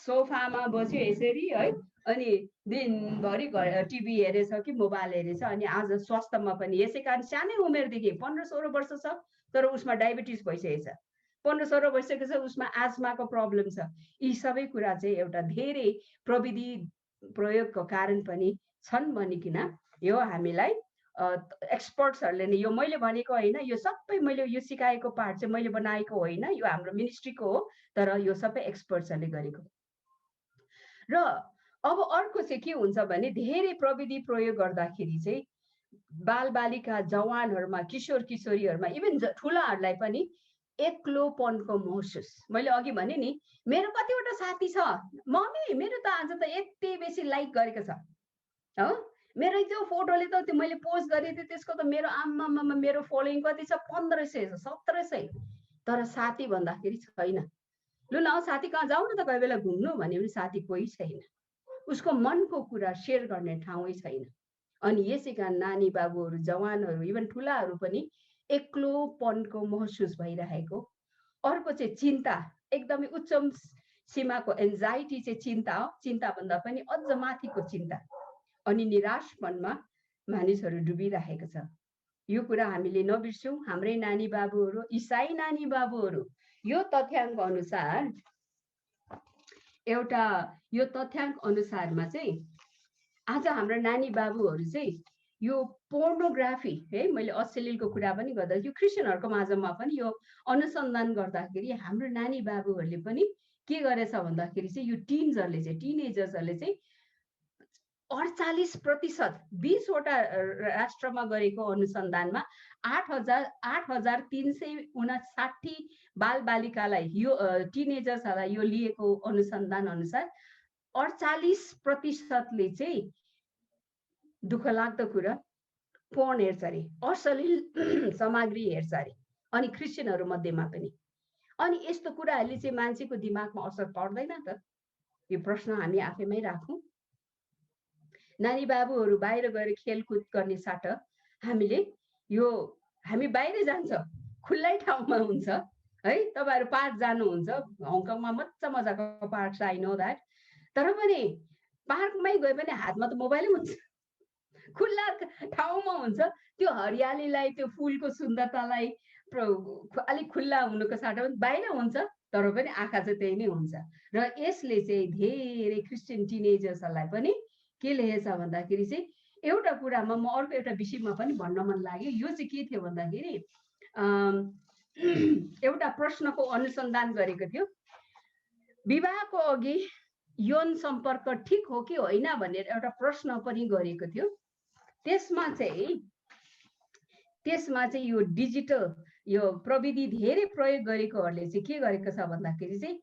सोफामा बस्यो यसरी है, अनि दिनभरि टिभी हेरेछ कि मोबाइल हेरेछ। अनि आज स्वास्थ्यमा पनि यसै कारण सानै उमेरदेखि 15-16 वर्ष छ तर उसमा डायबिटिज भइसकेको छ, 15-16 भइसकेको छ उसमा आस्माको प्रब्लम छ। यी सबै कुरा चाहिँ एउटा धेरै प्रविधि प्रयोगको कारण पनि छन् भनिकन यो हामीलाई एक्सपर्ट्सहरूले नै, यो मैले भनेको होइन, यो सबै मैले यो सिकाएको पार्ट चाहिँ मैले बनाएको होइन, यो हाम्रो मिनिस्ट्रीको हो, तर यो सबै एक्सपर्ट्सहरूले गरेको। र अब अर्को चाहिँ के हुन्छ भने धेरै प्रविधि प्रयोग गर्दाखेरि चाहिँ बालबालिका, जवानहरूमा, किशोर किशोरीहरूमा, इभन ठुलाहरूलाई पनि एक्लोपनको महसुस। मैले अघि भने नि मेरो कतिवटा साथी छ, मम्मी मेरो त आज त यति बेसी लाइक गरेको छ हो, मेरो त्यो फोटोले त त्यो मैले पोस्ट गरेँ थिएँ त्यसको त मेरो आम्मामा मेरो फलोइङ कति छ, 1500 1700। तर साथी भन्दाखेरि छैन। लु न साथी कहाँ जाउँ न त कोही बेला घुम्नु भने पनि साथी कोही छैन, उसको मनको कुरा सेयर गर्ने ठाउँै छैन। अनि यसै कारण नानी बाबुहरू, जवानहरू, इभन ठुलाहरू पनि एक्लोपनको महसुस भइरहेको। अर्को चाहिँ चिन्ता, एकदमै उच्च सीमाको एन्जाइटी चाहिँ चिन्ता हो, चिन्ता भन्दा पनि अझ माथिको चिन्ता। अनि निराशपनमा मानिसहरू डुबिरहेको छ। यो कुरा हामीले नबिर्सौँ। हाम्रै नानी बाबुहरू, इसाई नानी बाबुहरू, यो तथ्याङ्क अनुसारमा चाहिँ आज हाम्रो नानी बाबुहरू चाहिँ यो पोर्नोग्राफी है, मैले अश्लीलको कुरा पनि गर्दा यो क्रिस्चियनहरूको माझमा पनि यो अनुसन्धान गर्दाखेरि हाम्रो नानी बाबुहरूले पनि के गरेछ भन्दाखेरि चाहिँ यो टिनेजर्सहरूले चाहिँ 48% 20वटा राष्ट्रमा गरेको अनुसन्धानमा 8,359 बालबालिकालाई, यो टिनेजर्सहरूलाई यो लिएको अनुसन्धान अनुसार 48%ले चाहिँ दुःख लाग्दो कुरा पोर्न हेर्छ अरे, अश्लील सामग्री हेर्छ अरे, अनि क्रिस्चियनहरू मध्येमा पनि। अनि यस्तो कुराहरूले चाहिँ मान्छेको दिमागमा असर पर्दैन त? यो प्रश्न हामी आफैमै राखौँ। नानी बाबुहरू बाहिर गएर खेलकुद गर्ने साट हामी बाहिर जान्छ, खुल्लै ठाउँमा हुन्छ है। तपाईँहरू पार्क जानुहुन्छ, हङकङमा मजाको पार्क छ, आई नो द्याट। तर पनि पार्कमै गए पनि हातमा त मोबाइलै हुन्छ, खुल्ला ठाउँमा हुन्छ। त्यो हरियालीलाई, त्यो फुलको सुन्दरतालाई अलिक खुल्ला हुनुको साटो पनि बाहिर हुन्छ, तर पनि आँखा चाहिँ त्यही नै हुन्छ। र यसले चाहिँ धेरै क्रिस्चियन टिनेजर्सहरूलाई पनि के लेखेछ भन्दाखेरि चाहिँ एउटा कुरामा म अर्को एउटा विषयमा पनि भन्न मन लाग्यो। यो चाहिँ के थियो भन्दाखेरि एउटा प्रश्नको अनुसन्धान गरेको थियो। विवाहको अघि यौन सम्पर्क ठिक हो कि होइन भनेर एउटा प्रश्न पनि गरेको थियो। त्यसमा चाहिँ यो डिजिटल यो प्रविधि धेरै प्रयोग गरेकोहरूले चाहिँ के गरेको छ भन्दाखेरि चाहिँ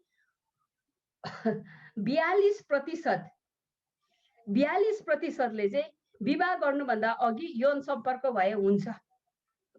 42%ले चाहिँ विवाह गर्नुभन्दा अघि यौन सम्पर्क भए हुन्छ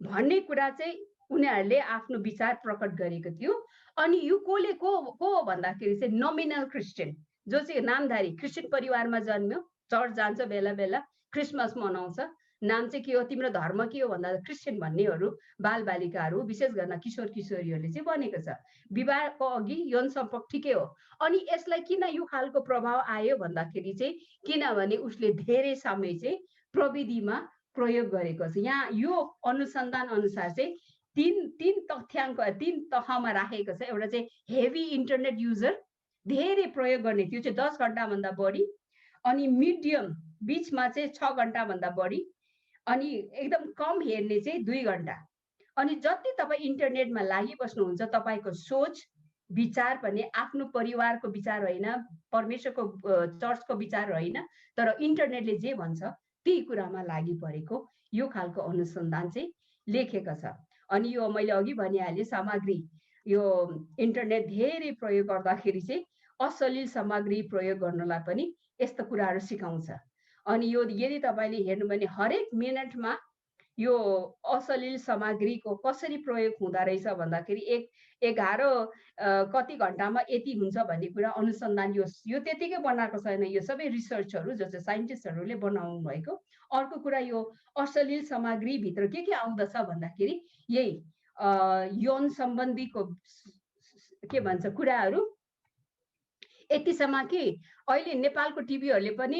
भन्ने कुरा चाहिँ उनीहरूले आफ्नो विचार प्रकट गरेको थियो। अनि यो को हो भन्दाखेरि चाहिँ नोमिनल क्रिस्चियन, जो चाहिँ नामधारी क्रिस्चियन परिवारमा जन्म्यो, चर्च जान्छ, बेला बेला क्रिसमस मनाउँछ। नाम चाहिँ के हो, तिम्रो धर्म के हो भन्दा क्रिस्चियन भन्नेहरू, बालबालिकाहरू, विशेष गर्न किशोर किशोरीहरूले चाहिँ बनेको छ। विवाहको अघि यौन सम्पर्क ठिकै हो। अनि यसलाई किन यो खालको प्रभाव आयो भन्दाखेरि चाहिँ किनभने उसले धेरै समय चाहिँ प्रविधिमा प्रयोग गरेको छ। यहाँ यो अनुसन्धान अनुसार चाहिँ तीन तहमा राखेको छ। एउटा चाहिँ हेभी इन्टरनेट युजर, धेरै प्रयोग गर्ने, त्यो चाहिँ 10 घन्टाभन्दा बढी। अनि मिडियम बिचमा चाहिँ 6 घन्टाभन्दा बढी। अनि एकदम कम हेर्ने चाहिँ 2 घन्टा। अनि जति तपाईँ इन्टरनेटमा लागिबस्नुहुन्छ, तपाईँको सोच विचार पनि आफ्नो परिवारको विचार होइन, परमेश्वरको चर्चको विचार होइन, तर इन्टरनेटले जे भन्छ त्यही कुरामा लागि परेको यो खालको अनुसन्धान चाहिँ लेखेको छ। अनि यो मैले अघि भनिहालेँ, सामग्री यो इन्टरनेट धेरै प्रयोग गर्दाखेरि चाहिँ अश्लील सामग्री प्रयोग गर्नलाई पनि यस्तो कुराहरू सिकाउँछ। अनि यो यदि तपाईँले हेर्नु भने हरेक मिनटमा यो अश्लील सामग्रीको कसरी प्रयोग हुँदो रहेछ भन्दाखेरि 11 कति घन्टामा यति हुन्छ भन्ने कुरा अनुसन्धान यो त्यतिकै बनाएको छैन, यो सबै रिसर्चहरू जो चाहिँ साइन्टिस्टहरूले बनाउनु भएको। अर्को कुरा यो अश्लील सामग्रीभित्र के आउँदछ भन्दाखेरि यही यौन सम्बन्धीको के भन्छ कुराहरू यतिसम्म कि अहिले नेपालको टिभीहरूले पनि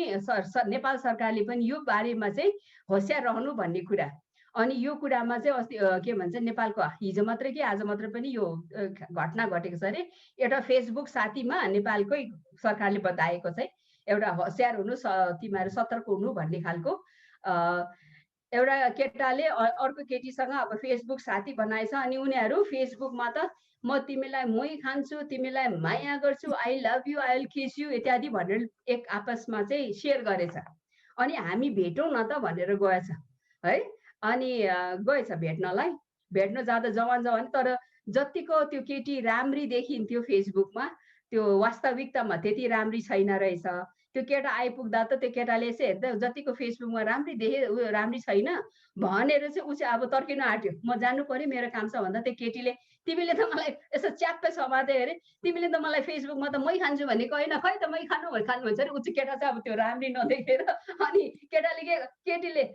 नेपाल सरकारले पनि यो बारेमा चाहिँ होसियार रहनु भन्ने कुरा। अनि यो कुरामा चाहिँ अस्ति के भन्छ नेपालको हिजो मात्रै कि आज मात्रै पनि यो घटना घटेको छ अरे। एउटा फेसबुक साथीमा नेपालकै सरकारले बताएको चाहिँ एउटा होसियार हुनु, तिमीहरू सतर्क हुनु भन्ने खालको एउटा केटाले अर्को केटीसँग अब फेसबुक साथी बनाएछ। अनि उनीहरू फेसबुकमा त म तिमीलाई मै खान्छु, तिमीलाई माया गर्छु, I love you, I will kiss you इत्यादि भनेर एक आपसमा चाहिँ सेयर गरेछ। अनि हामी भेटौँ न त भनेर गएछ है। अनि गएछ भेट्न जाँदा जवान, तर जतिको त्यो केटी राम्री देखिन्थ्यो फेसबुकमा, त्यो वास्तविकतामा त्यति राम्री छैन रहेछ। त्यो केटा आइपुग्दा त त्यो केटाले यसो हेर्दा जतिको फेसबुकमा राम्री देखे राम्री छैन भनेर चाहिँ ऊ चाहिँ अब तर्किनु आँट्यो, म जानु पर्यो, मेरो काम छ भन्दा त्यो केटीले तिमीले त मलाई यसो च्याप्पै समाते अरे, तिमीले त मलाई फेसबुकमा त मै खान्छु भनेको होइन, खै त मै खानु भन्छ अरे। ऊ चाहिँ केटा चाहिँ अब त्यो राम्री नदेखेर अनि केटीले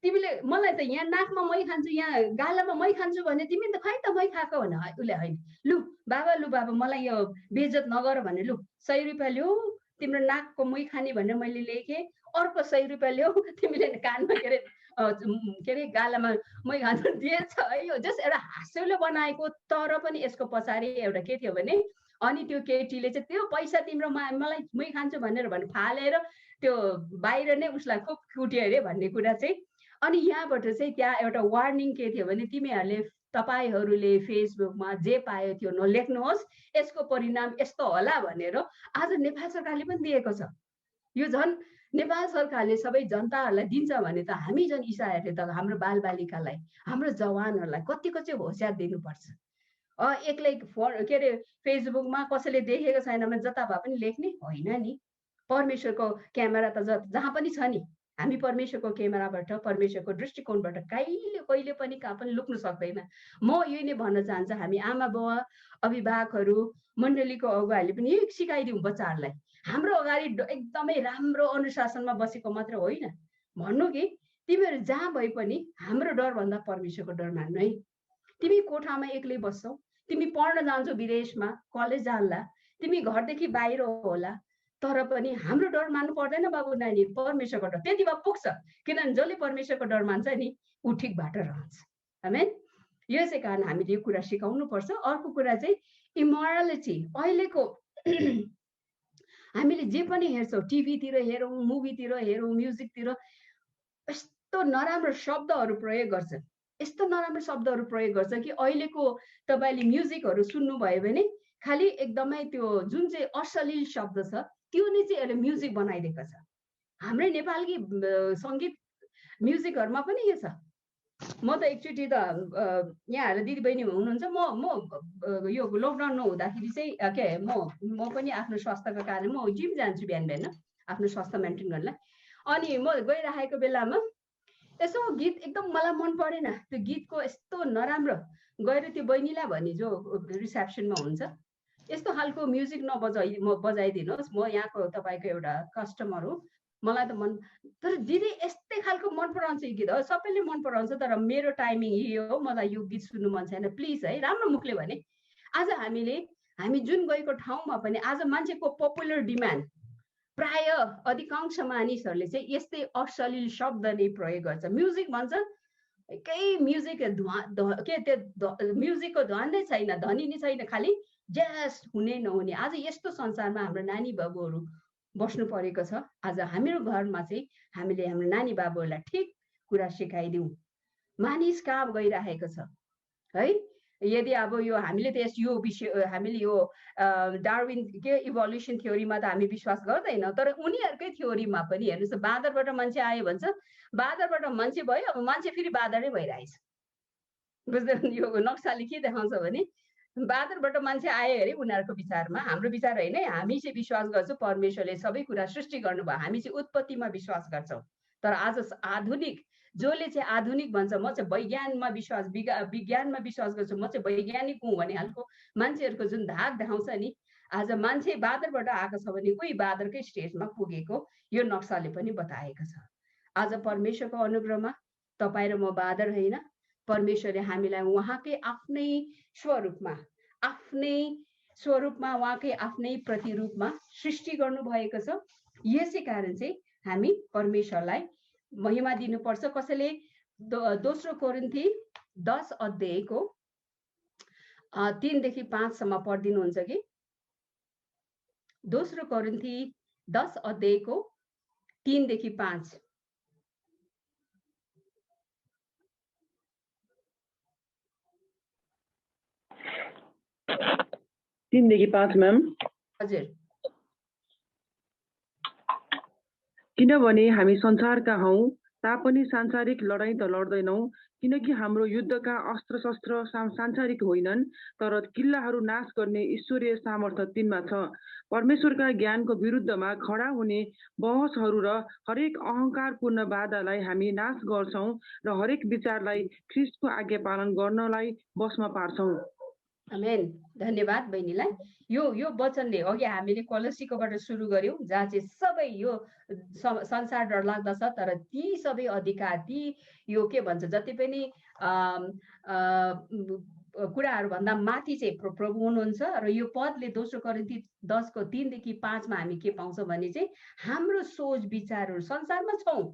तिमीले मलाई त यहाँ नाकमा मै खान्छु, यहाँ गालामा मै खान्छु भने तिमी त खै त मै खाएको भने उसले होइन, लु बाबा मलाई यो बेइज्जत नगर भने, लु 100 रुपियाँ ल्याऊ, तिम्रो नाकको मै खाने भनेर मैले लेखेँ, अर्को 100 रुपियाँ ल्याऊ, तिमीले कानमा के अरे गालामा मै खानु दिएछ है। यो जस्ट एउटा हास्यले बनाएको, तर पनि यसको पछाडि एउटा के थियो भने अनि त्यो केटीले चाहिँ त्यो पैसा तिम्रो मलाई मै खान्छु भनेर फालेर त्यो बाहिर नै उसलाई खुब कुट्यो अरे भन्ने कुरा चाहिँ। अनि यहाँबाट चाहिँ त्यहाँ एउटा वार्निङ के थियो भने तपाईँहरूले फेसबुकमा जे पायो त्यो नलेख्नुहोस्, यसको परिणाम यस्तो होला भनेर आज नेपाल सरकारले पनि दिएको छ। यो झन् नेपाल सरकारले सबै जनताहरूलाई दिन्छ भने त हामी झन् इसाईहरूले त हाम्रो बालबालिकालाई, हाम्रो जवानहरूलाई कतिको चाहिँ होसियार दिनुपर्छ। एक्लै के अरे फेसबुकमा कसैले देखेको छैन भने जता भए पनि लेख्ने होइन नि। परमेश्वरको क्यामेरा त जहाँ पनि छ नि, हामी परमेश्वरको क्यामेराबाट परमेश्वरको दृष्टिकोणबाट कहिले पनि कहाँ पनि लुक्न सक्दैन। म यही नै भन्न चाहन्छु, हामी आमा बुवा अभिभावकहरू मण्डलीको अगुवाहरूले पनि यही सिकाइदिउँ बच्चाहरूलाई। हाम्रो अगाडि एकदमै राम्रो अनुशासनमा बसेको मात्र होइन, भन्नु कि तिमीहरू जहाँ भए पनि हाम्रो डरभन्दा परमेश्वरको डर मान्नु है। तिमी कोठामा एक्लै बस्छौ, तिमी पढ्न जान्छौ विदेशमा, कलेज जान्ला, तिमी घरदेखि बाहिर होला, तर पनि हाम्रो डर मान्नु पर्दैन बाबु नानी, परमेश्वरको डर त्यति भए पुग्छ। किनभने जसले परमेश्वरको डर मान्छ नि ऊ ठिक बाटो रहन्छ। आमेन। यसै कारण हामीले यो कुरा सिकाउनु पर्छ। अर्को कुरा चाहिँ इमोरालिटी। अहिलेको हामीले जे पनि हेर्छौँ, टिभीतिर हेरौँ, मुभीतिर हेरौँ, म्युजिकतिर यस्तो नराम्रो शब्दहरू प्रयोग गर्छ, यस्तो नराम्रो शब्दहरू प्रयोग गर्छ कि अहिलेको तपाईँले म्युजिकहरू सुन्नुभयो भने खालि एकदमै त्यो जुन चाहिँ अश्लील शब्द छ त्यो नै चाहिँ यसले म्युजिक बनाइदिएको छ। हाम्रै नेपाली सङ्गीत म्युजिकहरूमा पनि के छ। म त एकचोटि त यहाँहरू दिदीबहिनी हुनुहुन्छ, म यो लकडाउन नहुँदाखेरि चाहिँ म पनि आफ्नो स्वास्थ्यको कारण म जिम जान्छु बिहान बिहान आफ्नो स्वास्थ्य मेन्टेन गर्नलाई। अनि म गइरहेको बेलामा यसो गीत एकदम मलाई मन परेन, त्यो गीतको यस्तो नराम्रो, गएर त्यो बहिनीलाई भने जो रिसेप्सनमा हुन्छ यस्तो खालको म्युजिक बजाइदिनुहोस्, म यहाँको तपाईँको एउटा कस्टमर हो, मलाई त मन, तर दिदी यस्तै खालको मन पराउँछ यो गीत हो, सबैले मन पराउँछ, तर मेरो टाइमिङ यो हो, मलाई यो गीत सुन्नु मन छैन प्लिज है, राम्रो मुखले भने। आज हामी जुन गएको ठाउँमा पनि आज मान्छेको पपुलर डिमान्ड प्राय अधिकांश मानिसहरूले चाहिँ यस्तै अश्लील शब्द नै प्रयोग गर्छ। म्युजिक भन्छ, केही म्युजिक म्युजिकको धन नै छैन, धनी नै छैन, खालि जस्ट हुने नहुने। आज यस्तो संसारमा हाम्रो नानी बाबुहरू बस्नु परेको छ। आज हाम्रो घरमा चाहिँ हामीले हाम्रो नानी बाबुहरूलाई ठिक कुरा सिकाइदिउँ। मानिस कहाँ गइरहेको छ है। यदि अब यो हामीले त यो विषय हामीले यो डार्विन इभोल्युसन थ्योरीमा त हामी विश्वास गर्दैन, तर उनीहरूकै थ्योरीमा पनि हेर्नुहोस्, बाँदरबाट मान्छे आयो भन्छ, बाँदरबाट मान्छे भयो, अब मान्छे फेरि बाँदरै भइरहेछ। बुझ्दैन, यो नक्साले के देखाउँछ भने बाँदरबाट मान्छे आयो अरे उनीहरूको विचारमा, हाम्रो विचार होइन। हामी चाहिँ विश्वास गर्छौँ परमेश्वरले सबै कुरा सृष्टि गर्नुभयो, हामी चाहिँ उत्पत्तिमा विश्वास गर्छौँ। तर आज आधुनिक जसले चाहिँ आधुनिक भन्छ, म चाहिँ विज्ञानमा विश्वास गर्छु, म चाहिँ वैज्ञानिक हुँ भन्ने खालको मान्छेहरूको जुन धाक देखाउँछ नि, आज मान्छे बाँदरबाट आएको छ भने कोही बाँदरकै स्टेजमा पुगेको यो नक्साले पनि बताएको छ। आज परमेश्वरको अनुग्रहमा तपाईँ र म बाँदर होइन, परमेश्वरले हामीलाई उहाँकै आफ्नै स्वरूपमा उहाँकै आफ्नै प्रतिरूपमा सृष्टि गर्नुभएको छ। यसै कारण चाहिँ हामी परमेश्वरलाई महिमा दिनुपर्छ। कसैले दोस्रो कोरिन्थी 10 अध्यायको 3 देखि 5 सम्म पढिदिनुहुन्छ कि? दोस्रो कोरिन्थी 10 अध्यायको 3 देखि 5। म्याम हजुर। किनभने हामी संसारका हौं तापनि सांसारिक लडाईँ त लड्दैनौं, किनकि हाम्रो युद्धका अस्त्र शस्त्र सांसारिक होइनन्, तर किल्लाहरू नाश गर्ने ईश्वरीय सामर्थ्य तिनमा छ। परमेश्वरका ज्ञानको विरुद्धमा खडा हुने बहसहरू र हरेक अहंकारपूर्ण बाधालाई हामी नाश गर्छौं र हरेक विचारलाई ख्रीष्टको आज्ञा पालन गर्नलाई बसमा पार्छौं। आमेन। धन्यवाद बहिनीलाई। यो वचनले अघि हामीले कोलोसीकोबाट सुरु गर्यौं, जहाँ चाहिँ सबै यो संसार डरलाग्दो छ, तर ती सबै अधिकार, ती यो के भन्छ जति पनि कुराहरू भन्दा माथि चाहिँ प्रभु हुनुहुन्छ। र यो पदले दोस्रो कोरिन्थी 10 को 3 देखि 5 मा हामी के पाउँछौँ भने चाहिँ हाम्रो सोच विचारहरू संसारमा छौँ,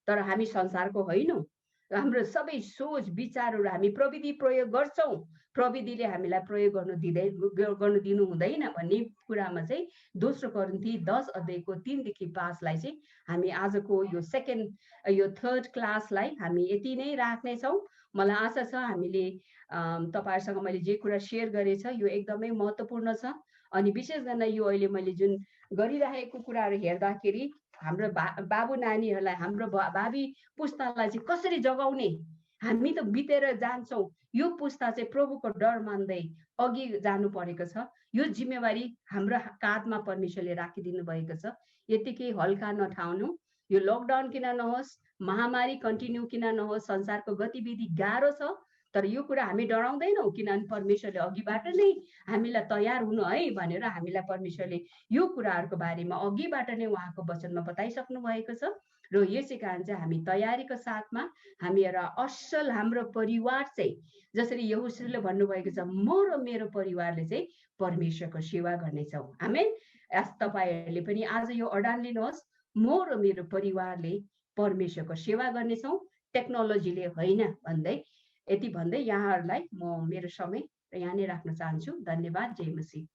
तर हामी संसारको होइनौँ। हाम्रो सबै सोच विचारहरू हामी प्रविधि प्रयोग गर्छौँ, प्रविधिले हामीलाई प्रयोग गर्नु दिनु हुँदैन भन्ने कुरामा चाहिँ दोस्रो कोरिन्थी 10 अध्यायको 3 देखि 5 लाई चाहिँ हामी आजको यो थर्ड क्लासलाई हामी यति नै राख्नेछौँ। मलाई आशा छ हामीले तपाईहरुसँग मैले जे कुरा शेयर गरेछ यो एकदमै महत्त्वपूर्ण छ। अनि विशेष गरी यो अहिले मैले जुन गरिरहेको कुराहरू हेर्दाखेरि हाम्रो बाबु नानीहरूलाई, हाम्रो भावी पुस्तालाई चाहिँ कसरी जगाउने, हामी त बितेर जान्छौँ, यो पुस्ता चाहिँ प्रभुको डर मान्दै अघि जानु परेको छ। यो जिम्मेवारी हाम्रो काँधमा परमेश्वरले राखिदिनु भएको छ। यतिकै हल्का नठाउनु, यो लकडाउन किन नहोस्, महामारी कन्टिन्यू किन नहोस्, संसारको गतिविधि गाह्रो छ, तर यो कुरा हामी डराउँदैनौँ, किनभने परमेश्वरले अघिबाट नै हामीलाई तयार हुनु है भनेर हामीलाई परमेश्वरले यो कुराहरूको बारेमा अघिबाट नै उहाँको वचनमा बताइसक्नु भएको छ। र यसै कारण चाहिँ हामी तयारीको साथमा हामी एउटा असल हाम्रो परिवार चाहिँ जसरी यहोशूले भन्नुभएको छ, म र मेरो परिवारले चाहिँ परमेश्वरको सेवा गर्नेछौँ। आमेन। तपाईँहरूले पनि आज यो अडान लिनुहोस्, म र मेरो परिवारले परमेश्वरको सेवा गर्नेछौँ, टेक्नोलोजीले होइन भन्दै यति भन्दै यहाँहरूलाई म मेरो समय यहाँ नै राख्न चाहन्छु। धन्यवाद। जय मसीह।